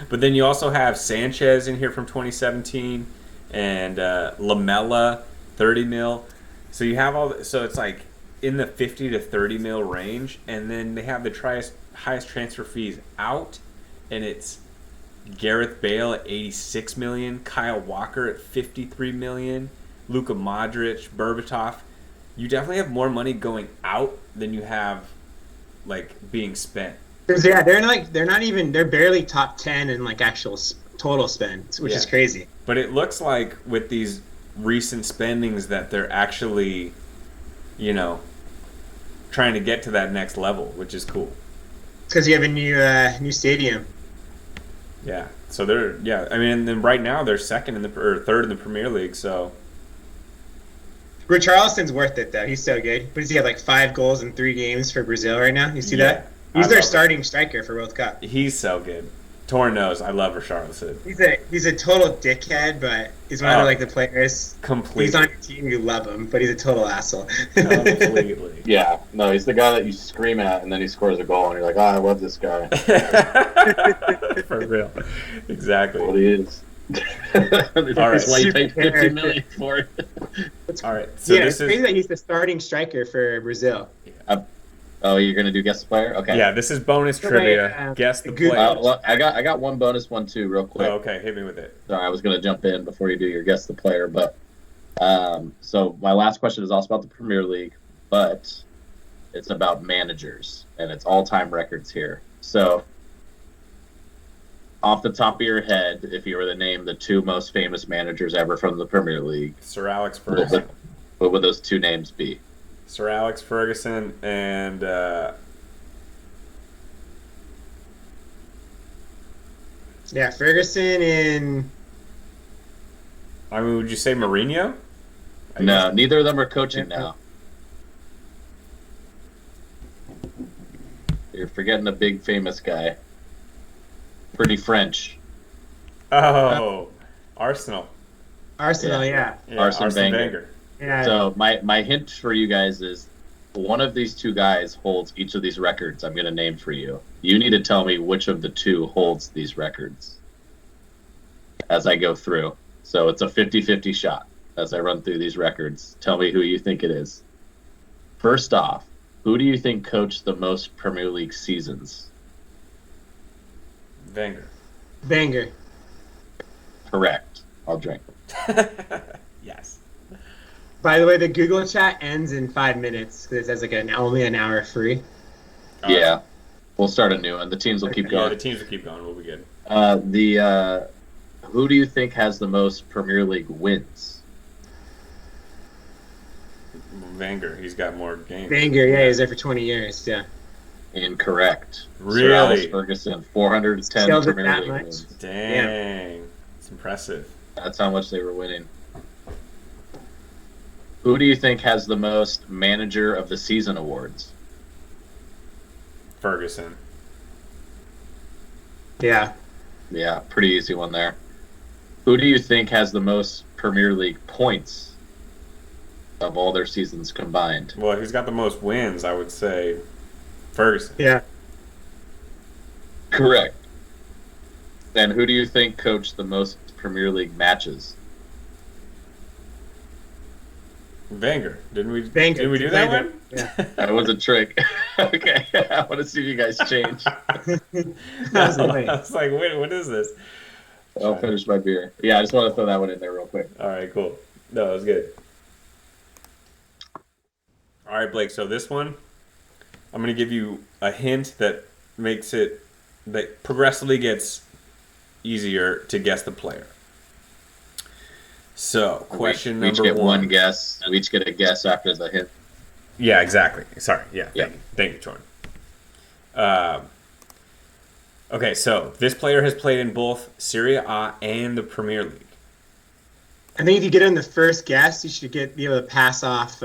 But then you also have Sanchez in here from 2017, and Lamella, 30 mil. So you have so it's like in the 50 to 30 mil range, and then they have the highest transfer fees out, and it's Gareth Bale at 86 million, Kyle Walker at 53 million, Luka Modric, Berbatov. You definitely have more money going out than you have like being spent. 'Cause, yeah, they're barely top 10 in like actual total spend, which is Yeah. crazy. But it looks like with these recent spendings that they're actually, trying to get to that next level, which is cool. Because you have a new stadium. Yeah. So I mean, and then right now they're third in the Premier League. So Richarlison's worth it though. He's so good. But does he have like 5 goals in 3 games for Brazil right now? You see Yeah, that? He's I their love it. starting striker for World Cup. he's so good. Torn nose. I love Richarlison. He's a total dickhead, but he's one of the players. Completely. He's on your team, you love him, but he's a total asshole. Completely. Yeah, no, he's the guy that you scream at and then he scores a goal and you're like, I love this guy. For real. Exactly. What he is. That's why you paid 50 million for it. All right. So yeah, this it's crazy is that he's the starting striker for Brazil. Oh, you're gonna do guess the player? Okay. this is bonus trivia. Guess the Good- player. Well, I got one bonus one too, real quick. Oh, okay, hit me with it. Sorry, I was gonna jump in before you do your guess the player, but so my last question is also about the Premier League, but it's about managers and it's all-time records here. So, off the top of your head, if you were to name the 2 most famous managers ever from the Premier League, Sir Alex Ferguson. what would those 2 names be? Sir Alex Ferguson and Yeah, Ferguson and I mean, would you say Mourinho? I No, guess- neither of them are coaching now. You're forgetting a big famous guy. Pretty French. Oh, Arsenal. Arsenal, yeah. Yeah, Arsene Wenger. Yeah. So my hint for you guys is one of these two guys holds each of these records I'm going to name for you. You need to tell me which of the two holds these records as I go through. So it's a 50-50 shot as I run through these records. Tell me who you think it is. First off, who do you think coached the most Premier League seasons? Wenger. Correct. I'll drink. Yes. By the way, the Google chat ends in 5 minutes because it says like only an hour free. Yeah. We'll start a new one. The teams will keep Yeah, going. the teams will keep going. We'll be good. Who do you think has the most Premier League wins? Wenger. He's got more games. Wenger, yeah, he was there for 20 years. Yeah. Incorrect. Really? Sir Alex Ferguson, 410 Killed it Premier that League much? wins. Dang. It's impressive. That's how much they were winning. Who do you think has the most Manager of the Season awards? Ferguson. Yeah. Yeah, pretty easy one there. Who do you think has the most Premier League points of all their seasons combined? Well, who's got the most wins? I would say Ferguson. Yeah. Correct. And who do you think coached the most Premier League matches? Wenger. Didn't we? Wenger. Did we do that Wenger. one? Yeah. That was a trick. Okay, I want to see you guys change. That was the way. I was like, wait, what is this? I'll finish my beer. Yeah, I just want to throw that one in there real quick. All right, cool. No, it was good. All right, Blake. So this one, I'm going to give you a hint that progressively gets easier to guess the player. So, question we each number get one guess. We each get a guess after the hint. Yeah, exactly. Sorry. Yeah. Yeah. Thank you, Jordan. Okay, so this player has played in both Serie A and the Premier League. I think if you get in the first guess, you should be able to pass off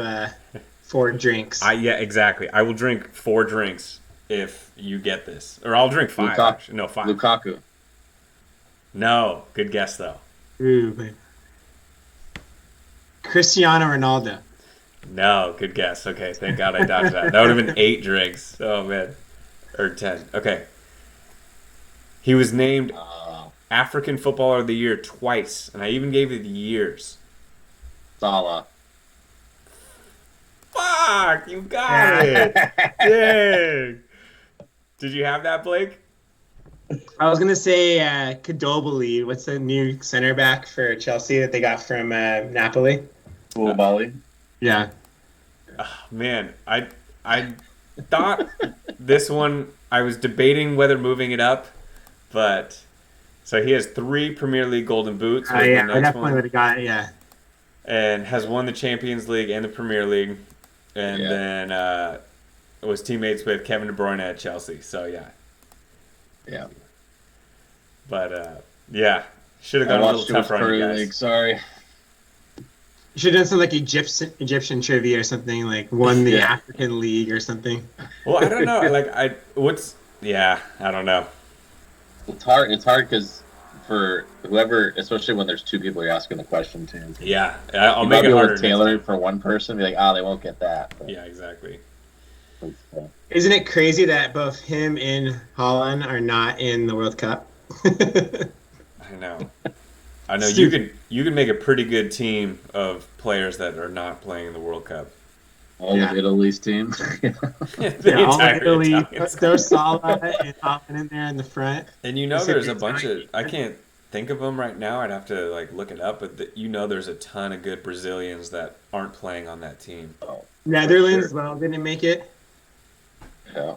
4 drinks. Yeah, exactly. I will drink 4 drinks if you get this, or I'll drink 5. Actually. No, 5. Lukaku. No, good guess though. Ooh, man. Cristiano Ronaldo. No, good guess. Okay, thank God I dodged that. That would have been 8 drinks. Oh man, or 10. Okay. He was named African Footballer of the Year twice, and I even gave you the years. Salah. Fuck, you got it. Dang. Did you have that, Blake? I was gonna say Kadobali. What's the new center back for Chelsea that they got from Napoli? Koulibaly. Yeah. Oh, man, I thought this one, I was debating whether moving it up, but so he has 3 Premier League Golden Boots. Was Yeah, the I next definitely one, would have got it. Yeah. and has won the Champions League and the Premier League, and Yeah. then was teammates with Kevin De Bruyne at Chelsea. So yeah, Yeah. but yeah, should have I gone a watched little it with tougher on you Premier guys. League. Sorry. You should have done some like Egyptian trivia or something, like won the Yeah. African League or something. Well, I don't know. I don't know. It's hard. It's hard because for whoever, especially when there's 2 people you're asking the question to. Yeah, I'll You make might it be able harder. to tailor it for one person. Be like, they won't get that. But Yeah, exactly. Isn't it crazy that both him and Holland are not in the World Cup? I know. I know you could make a pretty good team of players that are not playing in the World Cup. All of Italy's team. The Yeah, all entire of Italy. Italian squad. Throw Salah and Holland in there in the front. And you know Except there's a it's bunch of, Italian. I can't think of them right now. I'd have to like look it up, but you know there's a ton of good Brazilians that aren't playing on that team. Netherlands, sure. well, didn't make it. Yeah.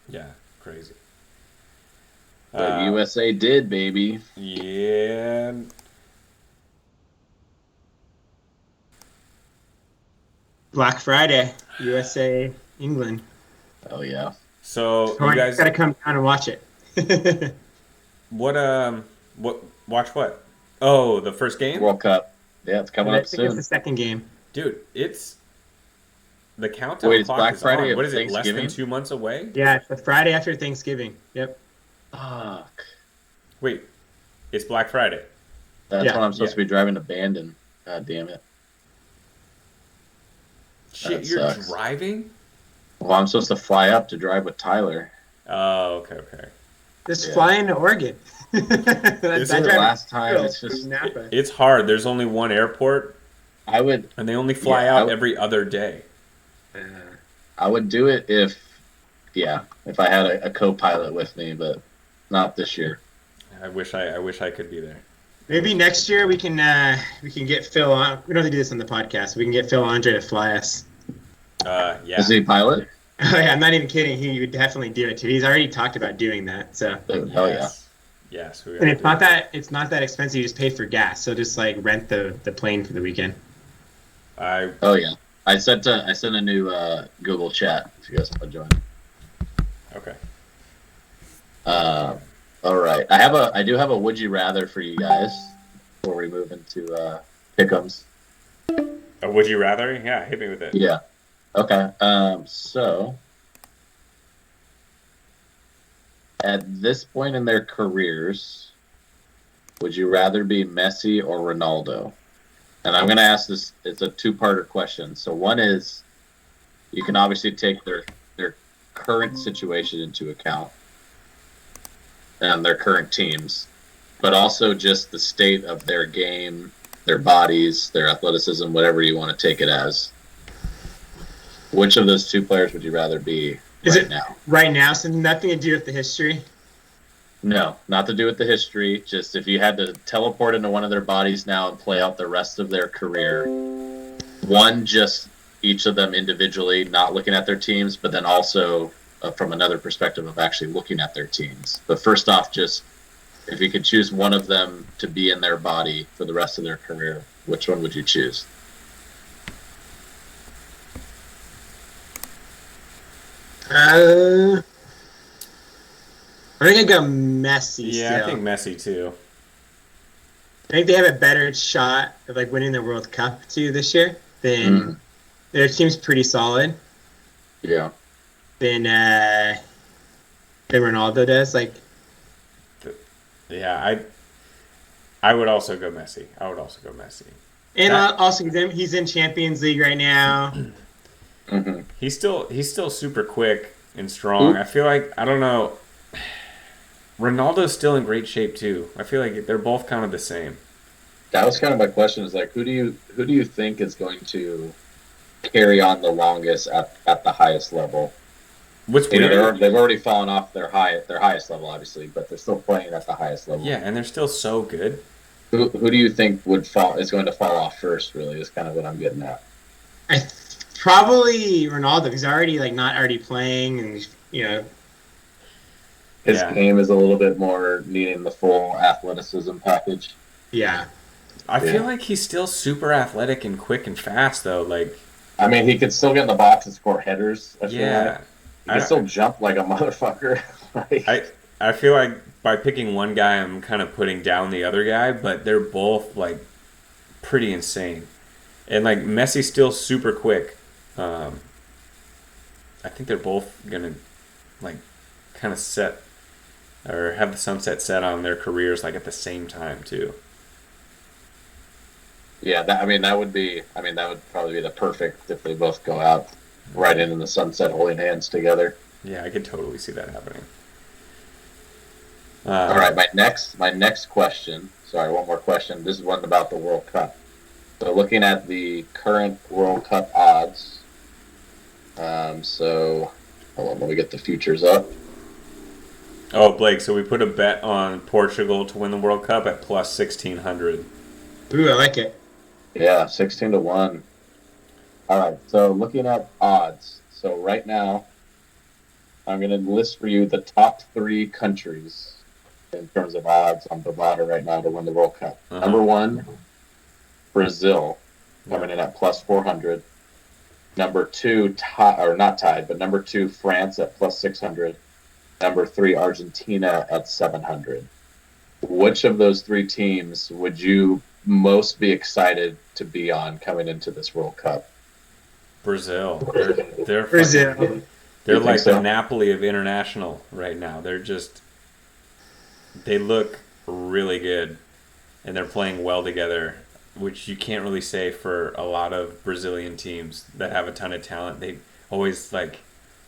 Yeah, crazy. But USA did, baby. Yeah. Black Friday, USA, England. Oh yeah. So You you guys, gotta come down and watch it. what watch what? Oh, the first game? World Cup. Yeah, it's coming I up think it's soon. the second game. Dude, it's the countdown Wait, it's clock Black is Friday on. of What is it? Less than Thanksgiving? 2 months away? Yeah, it's the Friday after Thanksgiving. Yep. Fuck. Wait, it's Black Friday. That's Yeah. when I'm supposed to be driving to Bandon. God damn it. Shit, That you're sucks. driving? Well, I'm supposed to fly up to drive with Tyler. Oh, okay. Just fly into Oregon. This is the last time. It's just Napa. It's hard. There's only one airport, I would and they only fly out every other day. I would do it if I had a co-pilot with me, but not this year. I wish I could be there. Maybe next year we can get Phil on. We don't have to do this on the podcast. We can get Phil Andre to fly us. Yeah. Is he pilot? Oh yeah, I'm not even kidding. He would definitely do it too. He's already talked about doing that. So. Hell yeah. Yes. And it's not that expensive. You just pay for gas. So just like rent the plane for the weekend. Oh yeah. I sent a new Google chat if you guys want to join. Okay. All right. I do have a would you rather for you guys before we move into Pickems. Would you rather? Yeah, hit me with it. Yeah. Okay. So at this point in their careers, would you rather be Messi or Ronaldo? And I'm going to ask this. It's a two-parter question. So one is, you can obviously take their current situation into account and their current teams, but also just the state of their game, their bodies, their athleticism, whatever you want to take it as. Which of those two players would you rather be now? Right now, so nothing to do with the history? No, not to do with the history. Just if you had to teleport into one of their bodies now and play out the rest of their career. One, just each of them individually, not looking at their teams, but then also from another perspective of actually looking at their teams. But first off, just if you could choose one of them to be in their body for the rest of their career, which one would you choose? I think I'd go Messi. Yeah, still. I think Messi too. I think they have a better shot of like winning the World Cup too this year. Than their team's pretty solid. Yeah. Than Ronaldo does. Like. Yeah, I would also go Messi. And also he's in Champions League right now. Mm-hmm. He's still super quick and strong. I feel like, I don't know, Ronaldo's still in great shape too. I feel like they're both kind of the same. That was kind of my question. Is like, who do you think is going to carry on the longest at the highest level? What's weird? They've already fallen off their highest level, obviously, but they're still playing at the highest level. Yeah, and they're still so good. Who do you think is going to fall off first? Really, is kind of what I'm getting at. Probably Ronaldo. He's already not already playing, and his game is a little bit more needing the full athleticism package. Yeah. I feel like he's still super athletic and quick and fast, though. I mean, he could still get in the box and score headers. Yeah. He can still jump like a motherfucker. I feel like by picking one guy, I'm kind of putting down the other guy, but they're both, pretty insane. And, Messi's still super quick. I think they're both going to, kind of set or have the sunset set on their careers, at the same time, too. Yeah, that would probably be the perfect if they both go out right in the sunset holding hands together. Yeah, I could totally see that happening. All right, my next question. Sorry, one more question. This is one about the World Cup. So looking at the current World Cup odds, so hold on, let me get the futures up. Oh, Blake, so we put a bet on Portugal to win the World Cup at plus 1,600. Ooh, I like it. Yeah, 16-1. All right, so looking at odds. So right now, I'm going to list for you the top 3 countries in terms of odds on Bovada right now to win the World Cup. Uh-huh. Number 1, Brazil, coming in at plus 400. Number 2, not tied, but number 2, France at plus 600. Number 3, Argentina at 700. Which of those 3 teams would you most be excited to be on coming into this World Cup? Brazil. They're Brazil. They're You think like the so? Napoli of international right now. They look really good, and they're playing well together, which you can't really say for a lot of Brazilian teams that have a ton of talent. They always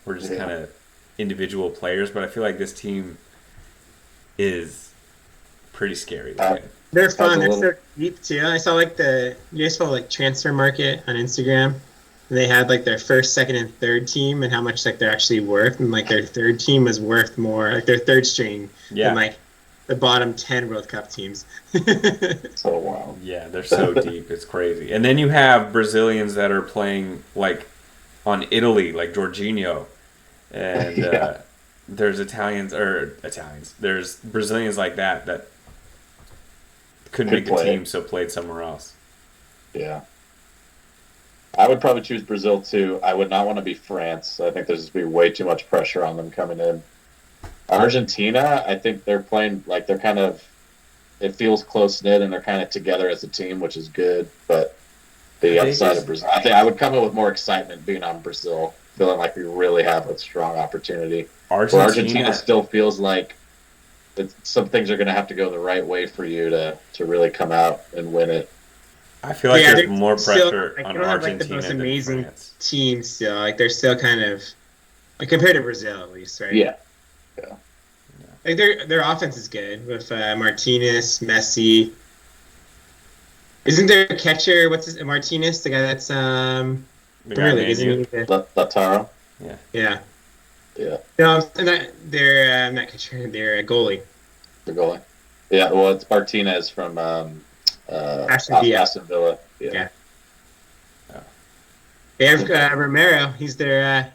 we're just kind of individual players, but I feel like this team is pretty scary. They're fun. They're so deep too. I saw you guys follow Transfer Market on Instagram. And they had their first, second, and third team and how much they're actually worth, and their third team was worth more, their third string than the bottom 10 World Cup teams. So wow. Yeah, they're so deep. It's crazy. And then you have Brazilians that are playing on Italy, like Jorginho, and there's Italians. There's Brazilians like that couldn't make the team, so played somewhere else. Yeah. I would probably choose Brazil too. I would not want to be France. I think there's just be way too much pressure on them coming in. Argentina, I think they're playing they're kind of. It feels close knit and they're kind of together as a team, which is good. But the upside of Brazil, I think I would come in with more excitement being on Brazil, feeling like we really have a strong opportunity. Argentina still feels like some things are going to have to go the right way for you to really come out and win it. I feel like there's more pressure on Argentina Argentina the most than amazing France. Team still. They're still kind of compared to Brazil at least, right? Yeah. Their offense is good with Martinez, Messi. Isn't there a catcher? Martinez, the guy that's The guy Lautaro. Yeah. Yeah. No, they're not catcher. They're a goalie. The goalie. Yeah. Well, it's Martinez from Aston Villa. Yeah. They have Romero. He's their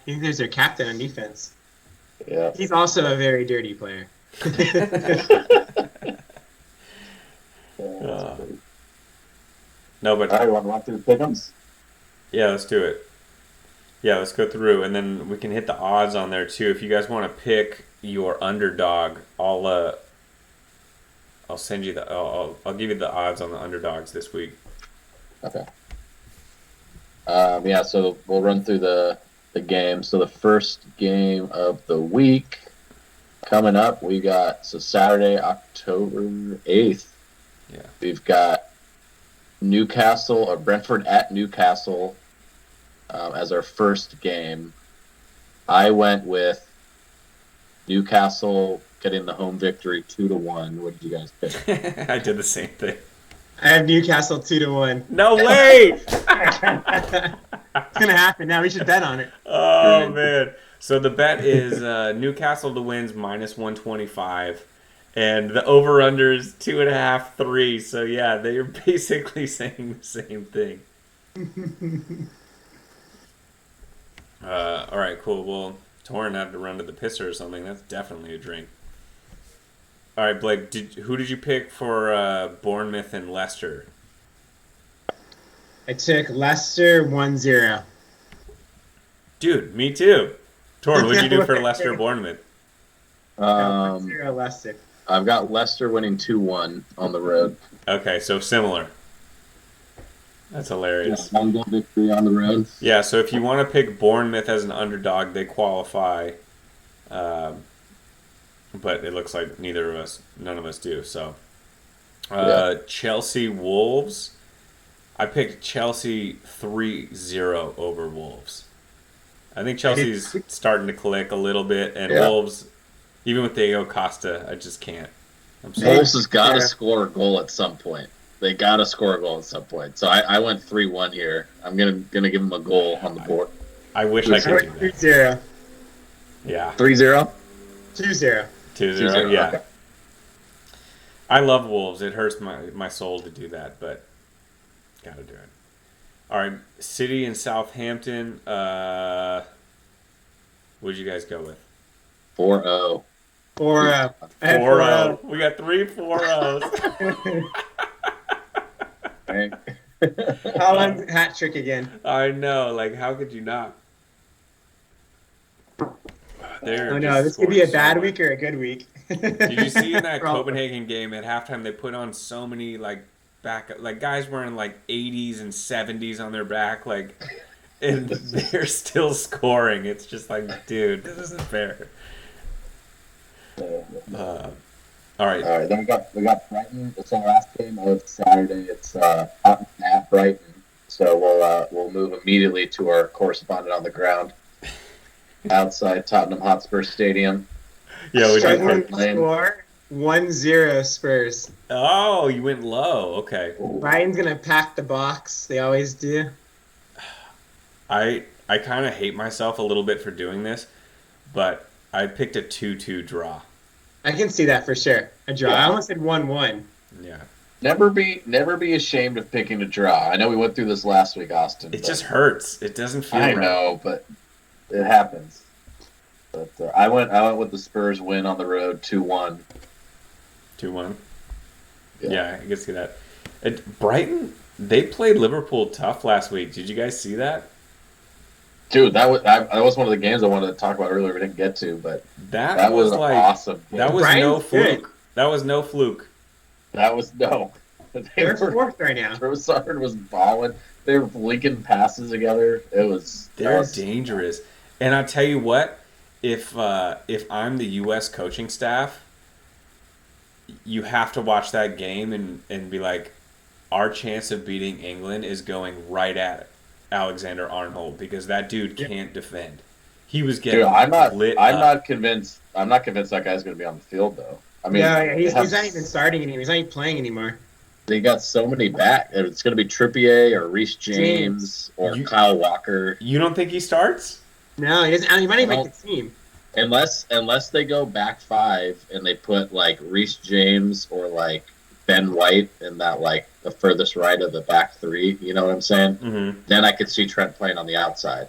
captain on defense. Yeah. He's also a very dirty player. No, but all right, want to walk through the Pickems? Yeah, let's do it. Yeah, let's go through, and then we can hit the odds on there too. If you guys want to pick your underdog, I'll send you I'll give you the odds on the underdogs this week. Okay. So we'll run through the game. So the first game of the week coming up, we got Saturday, October 8th. Yeah. We've got Brentford at Newcastle as our first game. I went with Newcastle getting the home victory 2-1. What did you guys pick? I did the same thing. I have Newcastle 2-1. No way! It's gonna happen now. We should bet on it. Oh man! So the bet is Newcastle to wins -125, and the over/under is 2.5, 3. So yeah, they are basically saying the same thing. All right, cool. Well, Torrin had to run to the pisser or something. That's definitely a drink. All right, Blake. Who did you pick for Bournemouth and Leicester? I took Leicester 1-0. Dude, me too. Torrin, what'd you do for Leicester Bournemouth? 1-0 Leicester. I've got Leicester winning 2-1 on the road. Okay, so similar. That's hilarious. Yeah, 1-goal victory on the road. Yeah, so if you want to pick Bournemouth as an underdog, they qualify. But it looks like none of us do. So, Chelsea Wolves. I picked Chelsea 3-0 over Wolves. I think Chelsea's starting to click a little bit, and Wolves, even with Diego Costa, I just can't. Wolves has got to score a goal at some point. They got to score a goal at some point. So I went 3-1 here. I'm gonna give them a goal on the board. I wish I could do that. 3-0. Yeah. 3-0? 2-0. 2-0, yeah. Okay. I love Wolves. It hurts my soul to do that, but gotta do it. All right, City and Southampton. What did you guys go with? 4-0. 4-0. 4-0. We got 3 4-0s. Haaland's hat trick again. I know. How could you not? Oh no, this could be a bad week or a good week. Did you see in that Copenhagen game at halftime they put on so many guys wearing 80s and 70s on their back and they're still scoring. It's just dude, this isn't fair. All right. All right, then we got Brighton. It's our last game of Saturday. It's Tottenham at Brighton. So we'll move immediately to our correspondent on the ground outside Tottenham Hotspur Stadium. Yeah, we did. Struggling to score 1-0 Spurs. Oh, you went low. Okay. Brighton's gonna pack the box. They always do. I kind of hate myself a little bit for doing this, but I picked a 2-2 draw. I can see that for sure. A draw. Yeah. I almost said 1-1. Yeah. Never be ashamed of picking a draw. I know we went through this last week, Austin. It but just hurts. It doesn't feel I right. know, but it happens. But I went with the Spurs win on the road 2-1. 2-1. Yeah. Yeah, I can see that. Brighton, they played Liverpool tough last week. Did you guys see that? Dude, that was one of the games I wanted to talk about earlier. We didn't get to, but That was like awesome. That was Brighton's no good. fluke. That was no fluke. That was no. They're fourth right now. Trossard was balling. They were linking passes together. They're dangerous. And I'll tell you what, if I'm the U.S. coaching staff, you have to watch that game and be like, our chance of beating England is going right at Alexander-Arnold because that dude can't defend. He was getting lit I'm up. not convinced. I'm not convinced that guy's going to be on the field though. I mean, He's not even starting anymore. He's not even playing anymore. They got so many back. It's going to be Trippier or Reece James or Kyle Walker. You don't think he starts? No, he doesn't. He might even make the team. Unless they go back five and they put like Reece James or like Ben White in that like the furthest right of the back three, you know what I'm saying? Mm-hmm. Then I could see Trent playing on the outside.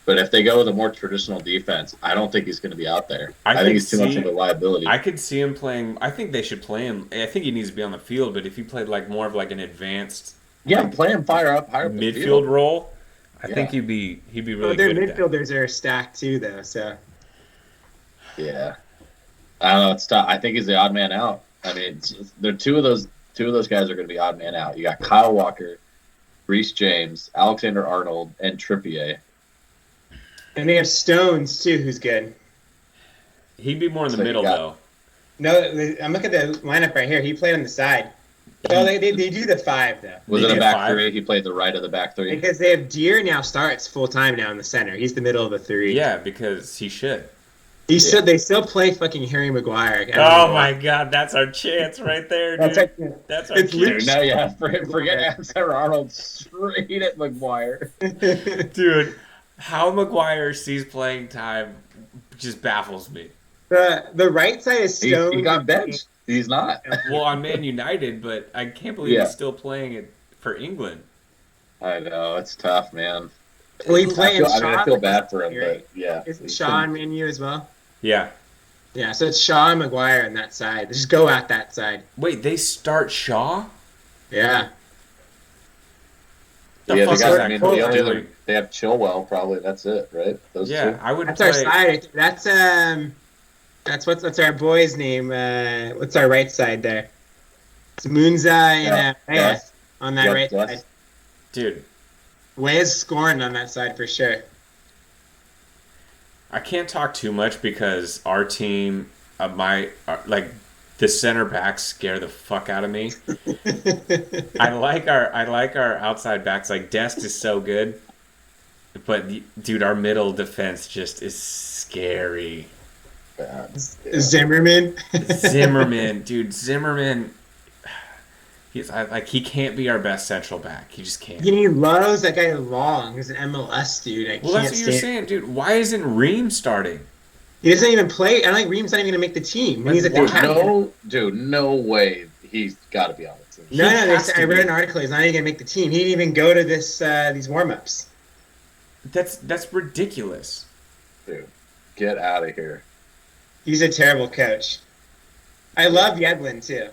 But if they go with a more traditional defense, I don't think he's going to be out there. I think he's too much of a liability. I could see him playing. I think they should play him. I think he needs to be on the field. But if he played like more of like an advanced, play him higher up midfield role, I think he'd be really their good. midfielders are stacked too, though. So yeah, I don't know. It's tough. I think he's the odd man out. I mean, they're two of those guys are going to be odd man out. You got Kyle Walker, Reece James, Alexander-Arnold, and Trippier. And they have Stones too, who's good. He'd be more in the middle though. No, I'm looking at the lineup right here. He played on the side. Well, they do the five though. Was it a back three? He played the right of the back three. Because they have Deere now starts full time now in the center. He's the middle of the three. Yeah, because he should. They still play fucking Harry Maguire. Oh my God, that's our chance right there, dude. That's our chance. Dude, now you have forget Alexander-Arnold straight at Maguire. Dude, how Maguire sees playing time just baffles me. The right side is Stones. He got benched. He's not. Well, on Man United, but I can't believe he's still playing it for England. I know, it's tough, man. Well, he playing I feel bad for him, but yeah. Isn't Shaw in Man U as well? Yeah. Yeah, so it's Shaw and Maguire on that side. Just go at that side. Wait, they start Shaw? Yeah. They have Chilwell probably. That's it, right? Those two. I would. That's our side. That's what's our boy's name? What's our right side there? It's Munza and Reyes on that right side. Dude, Reyes scoring on that side for sure. I can't talk too much because our team, the center backs scare the fuck out of me. I like our outside backs. Like Dest is so good, but dude, our middle defense just is scary. Zimmerman, dude, Zimmerman. He can't be our best central back. He just can't. He loves that guy Long. He's an MLS dude. That's what you're saying, dude. Why isn't Ream starting? He doesn't even play. I don't think Ream's not even gonna make the team. He's at the captain. No way. He's got to be on the team. No. I read an article. He's not even gonna make the team. He didn't even go to these warm-ups. That's ridiculous. Dude, get out of here. He's a terrible coach. I love Yedlin too.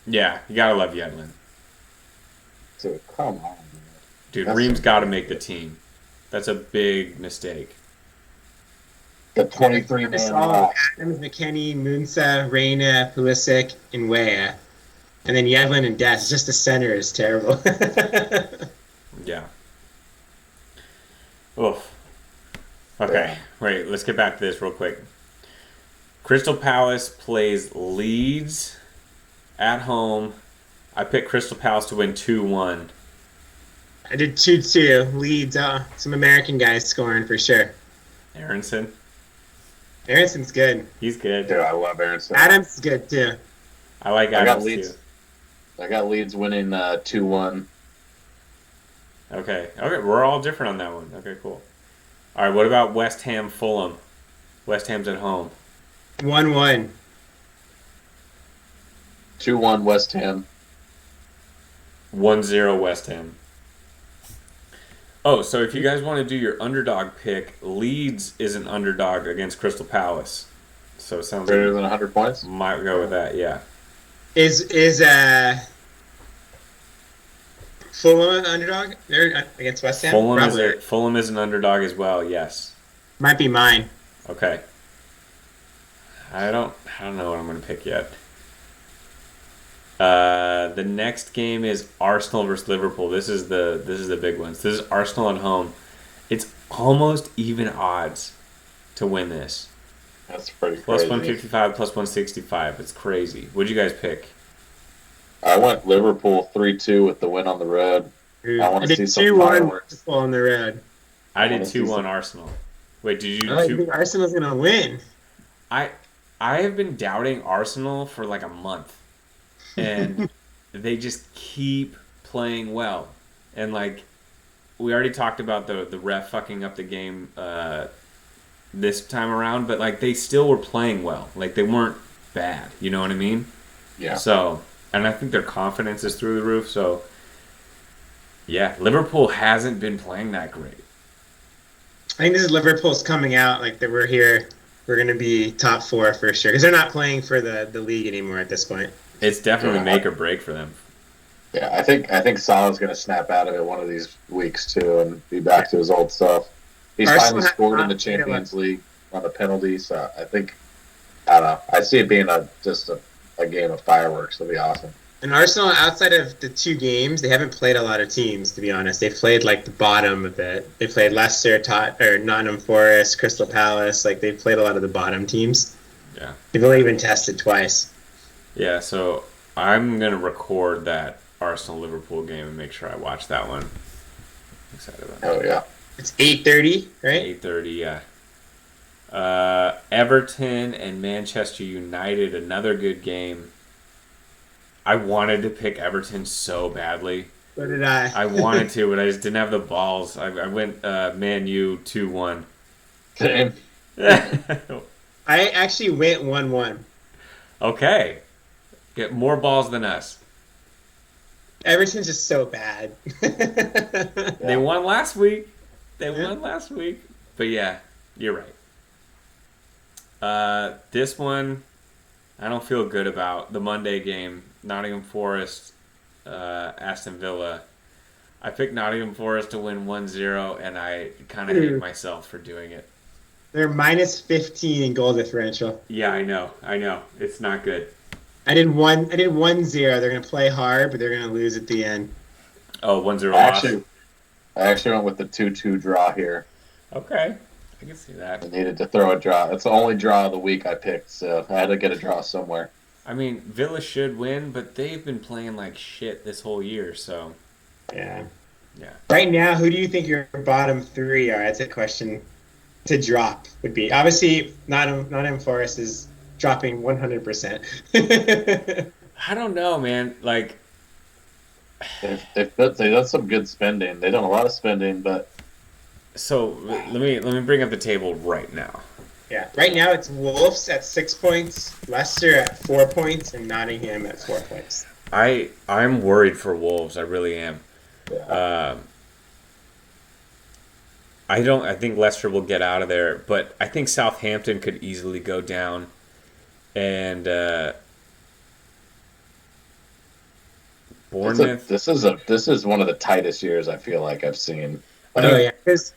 Yeah, you gotta love Yedlin. Dude, come on, dude. Ream's got to make the team. That's a big mistake. The 23-man loss. Adams, McKennie, Munsa, Reyna, Pulisic, and Weah. And then Yedlin and Dest. Just the center is terrible. Yeah. Oof. Okay, wait, let's get back to this real quick. Crystal Palace plays Leeds at home. I picked Crystal Palace to win 2-1. I did 2-2. Leeds. Some American guys scoring for sure. Aronson. Aronson's good. He's good. Dude, I love Aronson. Adams is good too. I like I got Adams Leeds. too. I got Leeds winning 2-1. Okay. We're all different on that one. Okay, cool. All right, what about West Ham Fulham? West Ham's at home. 1-1. 2-1 West Ham. 1-0 West Ham. Oh, so if you guys want to do your underdog pick, Leeds is an underdog against Crystal Palace. So it sounds Greater like than 100 points? might go with that, yeah. Is Fulham an underdog? They're against West Ham. Fulham is an underdog as well, yes. Might be mine. Okay. I don't know what I'm going to pick yet. The next game is Arsenal versus Liverpool. This is the big one. So this is Arsenal at home. It's almost even odds to win this. That's pretty Plus crazy. 155, plus 165. It's crazy. What'd you guys pick? I went Liverpool 3-2 with the win on the road. I want to did see some 2-1 fireworks. on the road. I did wanna see 2-1 some- Arsenal. Wait, did you I do think Arsenal's gonna win. I have been doubting Arsenal for like a month. And they just keep playing well. And like we already talked about the ref fucking up the game this time around, but like they still were playing well. Like they weren't bad, you know what I mean? Yeah. So, and I think their confidence is through the roof, so yeah, Liverpool hasn't been playing that great. I think this is Liverpool's coming out like that. We're here. We're gonna be top 4 for sure because they're not playing for the league anymore at this point. It's definitely Yeah. make or break for them. Yeah, I think Salah's going to snap out of it one of these weeks too and be back to his old stuff. He's Arsenal finally scored in the has- Champions League on a penalty, so I don't know. I see it being just a game of fireworks. It'll be awesome. And Arsenal, outside of the 2 games, they haven't played a lot of teams. To be honest, they've played like the bottom of it. They played Leicester, Nottingham Forest, Crystal Palace. Like they've played a lot of the bottom teams. Yeah. They've only been tested twice. Yeah, so I'm going to record that Arsenal-Liverpool game and make sure I watch that one. I'm excited about that. Oh yeah. It's 8:30, right? 8:30, yeah. Everton and Manchester United, another good game. I wanted to pick Everton so badly. So did I. I wanted to, but I just didn't have the balls. I went Man U 2-1. Same. I actually went 1-1. Okay. Get more balls than us. Everton's just so bad. They won last week. But yeah, you're right. This one, I don't feel good about. The Monday game, Nottingham Forest, Aston Villa. I picked Nottingham Forest to win 1-0, and I kind of hate myself for doing it. They're minus 15 in goal differential. Yeah, I know. It's not good. I did 1-0. They're gonna play hard, but they're gonna lose at the end. Oh, 1-0 I loss. actually went with the 2-2 draw here. Okay. I can see that. I needed to throw a draw. It's the only draw of the week I picked, so I had to get a draw somewhere. I mean, Villa should win, but they've been playing like shit this whole year, so Yeah. yeah. Right now, who do you think your bottom 3 are? That's a question to drop. Would be obviously Nottingham Forest is dropping 100%. I don't know, man. Like, They've done some good spending. They've done a lot of spending, but so let me bring up the table right now. Yeah. Right now, it's Wolves at 6 points, Leicester at 4 points, and Nottingham at 4 points. I'm worried for Wolves. I really am. I think Leicester will get out of there, but I think Southampton could easily go down, and Bournemouth. this is one of the tightest years I feel like I've seen. Oh yeah, because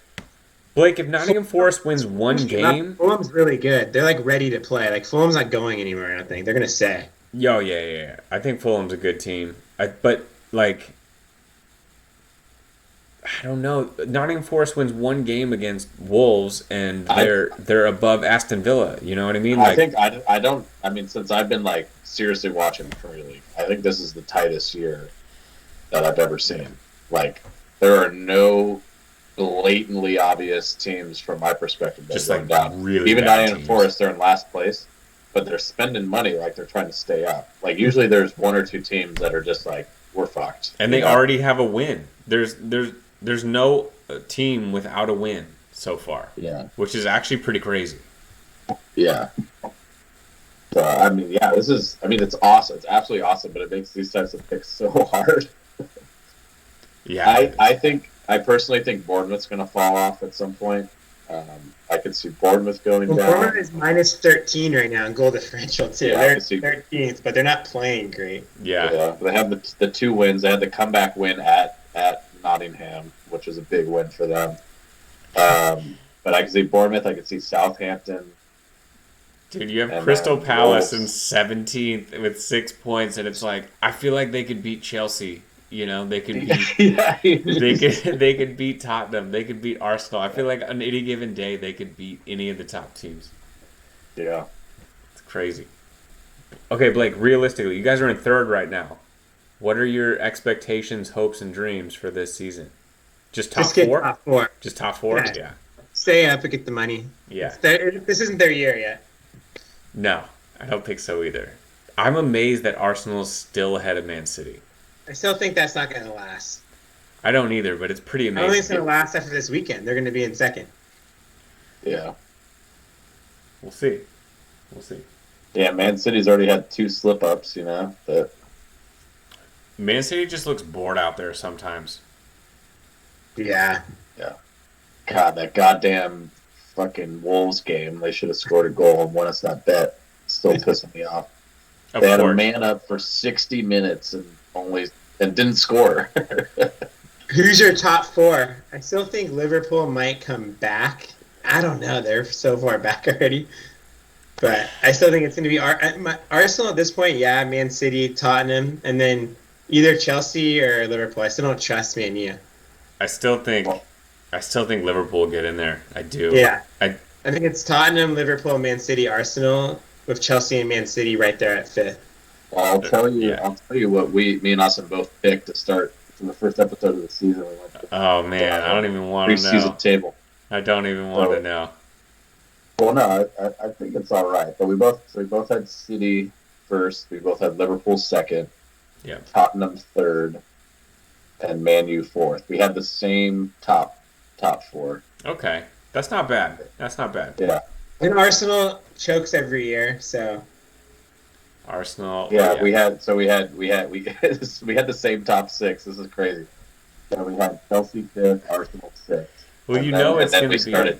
Blake, if Nottingham Forest wins one game, Fulham's really good. They're like ready to play. Like Fulham's not going anywhere. I don't think they're gonna stay. yeah. I think Fulham's a good team. But like, I don't know. Nottingham Forest wins one game against Wolves, and I they're above Aston Villa. You know what I mean? I Like, think I don't. I mean, since I've been like seriously watching the Premier League, I think this is the tightest year that I've ever seen. Like, there are no blatantly obvious teams from my perspective that just are like going down. really Even bad Nottingham teams. Forest, they're in last place, but they're spending money like they're trying to stay up. Like, usually there's one or two teams that are just like, we're fucked. And they already have a win. There's no team without a win so far. Yeah. Which is actually pretty crazy. Yeah. So, I mean, yeah, it's awesome. It's absolutely awesome, but it makes these types of picks so hard. Yeah. I personally think Bournemouth's going to fall off at some point. I could see Bournemouth going down. Bournemouth is minus 13 right now in goal differential too. Yeah, I they're can see- 13th, but they're not playing great. Yeah. They have the two wins. They had the comeback win at Nottingham, which was a big win for them. But I can see Bournemouth. I can see Southampton. Dude, you have And Crystal then Palace in Wolves. 17th with 6 points, and it's like I feel like they could beat Chelsea. You know, they could beat Yeah. they could beat Tottenham. They could beat Arsenal. I feel like on any given day they could beat any of the top teams. Yeah. It's crazy. Okay, Blake, realistically, you guys are in third right now. What are your expectations, hopes, and dreams for this season? Just top Just get four? top four. Just top four? Yeah. Yeah. Stay up and get the money. Yeah. This isn't their year yet. No, I don't think so either. I'm amazed that Arsenal's still ahead of Man City. I still think that's not going to last. I don't either, but it's pretty I don't think it's amazing. going to last after this weekend. They're going to be in second. Yeah. We'll see. We'll see. Yeah, Man City's already had two slip-ups, you know. But Man City just looks bored out there sometimes. Yeah. God, that goddamn fucking Wolves game, they should have scored a goal and won us that bet. Still pissing me off. Of They had a course. man up for 60 minutes and didn't score. Who's your top four? I still think Liverpool might come back. I don't know. They're so far back already. But I still think it's going to be Arsenal at this point. Yeah, Man City, Tottenham, and then either Chelsea or Liverpool. I still don't trust Man U. I still think Liverpool will get in there. I do. Yeah. I think it's Tottenham, Liverpool, Man City, Arsenal, with Chelsea and Man City right there at fifth. Well, I'll tell you what me and Austin both picked to start from the first episode of the season. We went to Oh man, I don't even want to know. preseason table. I don't even want to know. Well, no, I think it's all right. But we both had City first. We both had Liverpool second. Yeah. Tottenham third, and Man U fourth. We had the same top four. Okay, that's not bad. That's not bad. Yeah. And Arsenal chokes every year, so Arsenal. Yeah, we had we had the same top six. This is crazy. So we had Chelsea fifth, Arsenal sixth. Well, you know it's going to be. Started,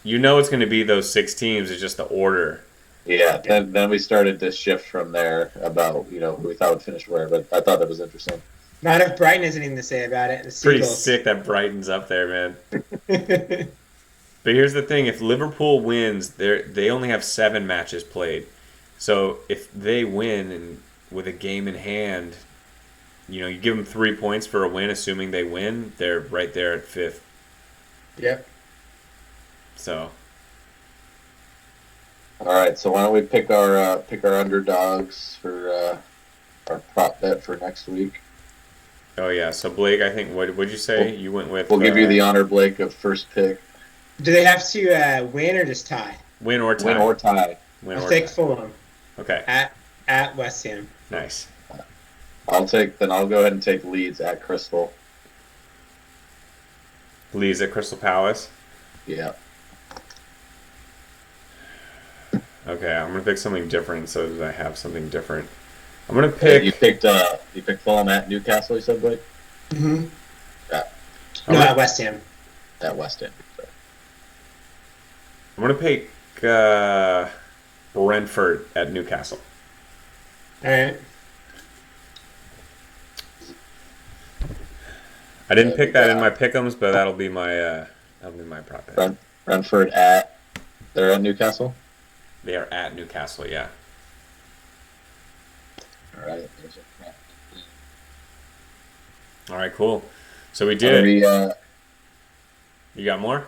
You know it's going to be those 6 teams. It's just the order. yeah, then we started to shift from there about who we thought would finish where, but I thought that was interesting. not if Brighton has anything to say about it. The Pretty Seagulls. sick that Brighton's up there, man. But here's the thing: if Liverpool wins, they only have 7 matches played. So if they win and with a game in hand, you give them 3 points for a win, assuming they win. They're right there at 5th. Yep. So All right, so why don't we pick our underdogs for our prop bet for next week? oh yeah. So Blake, I think what'd you say? You went with. We'll give you the honor, Blake, of first pick. Do they have to win or just tie? win or tie. Win or tie. Win I'll or take tie. Fulham Okay. at West Ham. Nice. I'll go ahead and take Leeds at Crystal. Leeds at Crystal Palace. Yeah. Okay, I'm gonna pick something different so that I have something different. I'm gonna pick. You picked Fulham at Newcastle, you said, Blake? Mm-hmm. Yeah. No, at West Ham. At West End. So. I'm gonna pick Brentford at Newcastle. All right. I didn't pick that in my Pickems, but that'll be my prop bet. Brentford they're at Newcastle? They are at Newcastle, yeah. All right. All right, cool. So we Are did it. we, You got more?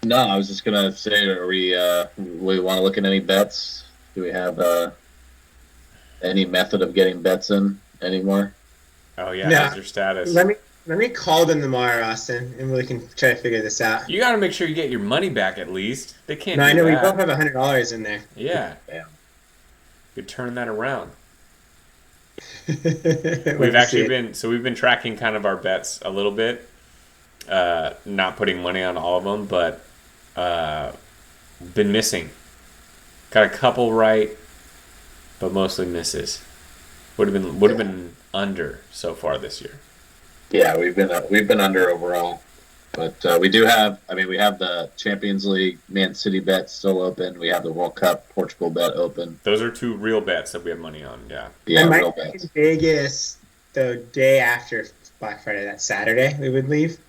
No, I was just gonna say, we want to look at any bets? Do we have any method of getting bets in anymore? Oh yeah, No. how's your status? Let me call them tomorrow, Austin, and we can try to figure this out. You got to make sure you get your money back at least. They can't No, do I know we that. both have $100 in there. Yeah, Damn. you could turn that around. We've We've been tracking kind of our bets a little bit, not putting money on all of them, but been missing. Got a couple right, but mostly misses. Would have been under so far this year. Yeah, we've been under overall, but we do have. I mean, we have the Champions League Man City bet still open. We have the World Cup Portugal bet open. Those are two real bets that we have money on. Yeah. Yeah, I real might be bets. in Vegas the day after Black Friday. That Saturday we would leave.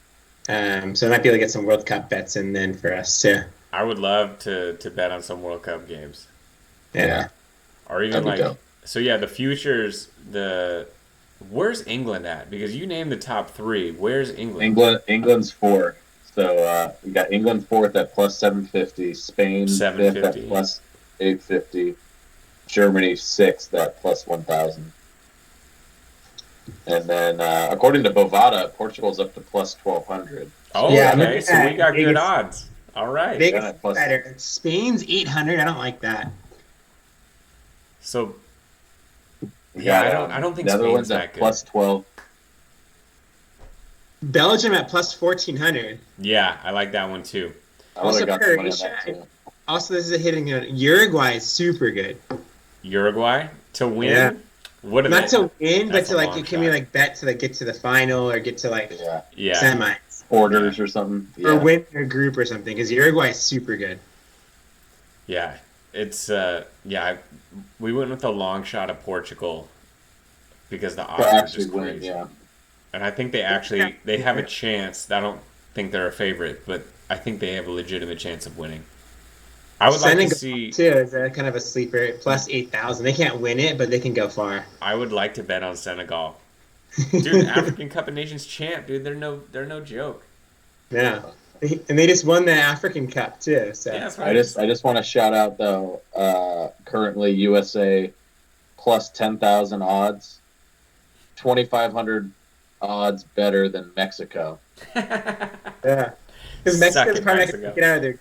So I might be able to get some World Cup bets in then for us too. I would love to bet on some World Cup games, Yeah, or even that'd be like. dope. So yeah, the futures. Where's England at? Because you named the top three. Where's England? England's fourth. So we got England fourth at plus 750, Spain fifth 750. at plus 850, Germany sixth at plus 1,000. And then according to Bovada, Portugal's up to plus 1,200. Oh, Yeah, okay. look at So we that. got good Vegas- odds. All right. Vegas Yeah, is plus- better. Spain's 800. I don't like that. So We Yeah, got, I don't think Netherlands Spain's that at good. plus 12. Belgium at plus 1,400. yeah, I like that one too. I Also, would have got some money on that Croatia. too. Also, this is a hitting note. Uruguay is super good. Uruguay to win. Yeah. What are Not they? to win, but That's to a like long it can be shot. like bet to like get to the final or get to like Yeah, Yeah. semis quarters or something. Yeah. or win their group or something. Because Uruguay is super good. Yeah. It's we went with a long shot of Portugal because the To odds are actually just win, crazy. yeah. And I think they have a chance. I don't think they're a favorite, but I think they have a legitimate chance of winning. I would like Senegal to see. too is a kind of a sleeper plus 8,000. They can't win it, but they can go far. I would like to bet on Senegal. Dude, African Cup of Nations champ, dude. They're no joke. Yeah, and they just won the African Cup too. So Yeah, that's I right. just want to shout out though. Currently, USA plus 10,000 odds, 2,500 odds better than Mexico. yeah, because Mexico's Suck it, probably not Mexico. going to get out of their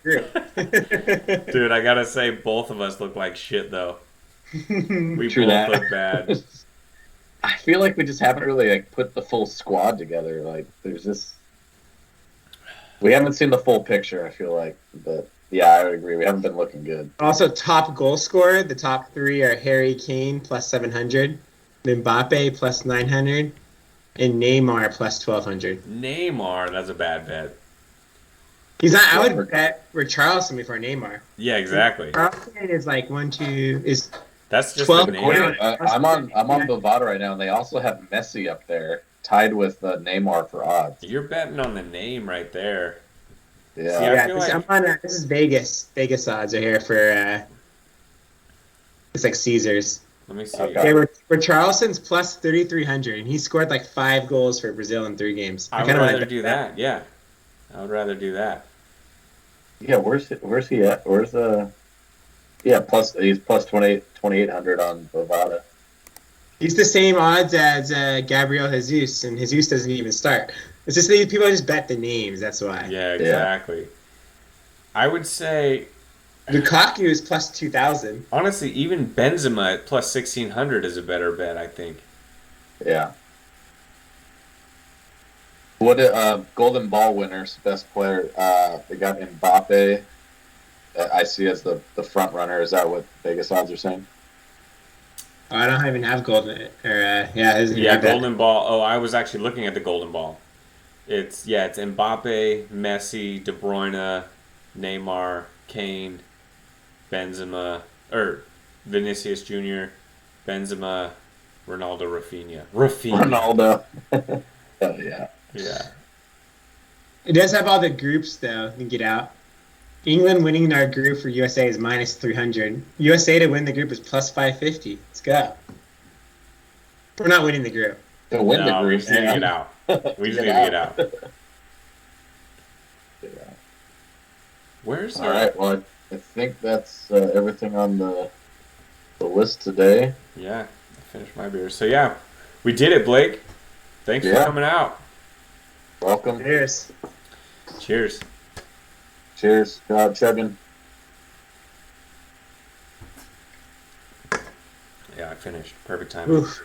group. Dude, I gotta say, both of us look like shit though. We True both that. look bad. I feel like we just haven't really like put the full squad together. Like, we haven't seen the full picture. I feel like, but yeah, I would agree. We haven't been looking good. Also, top goal scorer. The top three are Harry Kane plus 700, Mbappe plus 900, and Neymar plus 1,200. Neymar, that's a bad bet. He's not. I would bet Richarlison before Neymar. Yeah, exactly. Richarlison is like is That's just 12 the points. name. I'm on Bovada right now, and they also have Messi up there, tied with Neymar for odds. You're betting on the name right there. Yeah, See, I yeah. feel This, like- I'm on. This is Vegas. Vegas odds are here for. It's like Caesars. Let me see. Okay. Yeah, Richarlison's plus 3,300, and he scored like 5 goals for Brazil in 3 games. I would kinda rather like do that. Yeah, I would rather do that. yeah. Where's he at? Where's the? Yeah, he's plus 2,800 on Bovada. He's the same odds as Gabriel Jesus, and Jesus doesn't even start. It's just that people just bet the names. That's why. Yeah, exactly. I would say, Lukaku is plus 2,000. honestly, even Benzema at plus 1,600 is a better bet. I think. Yeah. What Golden Ball winners, best player? They got Mbappe. I see as the front runner. Is that what Vegas odds are saying? Oh, I don't even have golden. Yeah, Golden Ball. Oh, I was actually looking at the Golden Ball. It's Mbappe, Messi, De Bruyne, Neymar, Kane, Benzema, or Vinicius Jr., Benzema, Ronaldo, Rafinha. Ronaldo. Oh yeah. Yeah. It does have all the groups though. To get out. England winning our group for USA is minus 300. USA to win the group is plus 550. Let's go. We're not winning the group. To win the No, we group. just need to get out. We just need to get out. Where's All right. Well, I think that's everything on the list today. Yeah, I finished my beer. So yeah, we did it, Blake. Thanks for Yeah. coming out. Welcome. Cheers. Cheers. Cheers. Chugging. Yeah, I finished. Perfect time. Oof.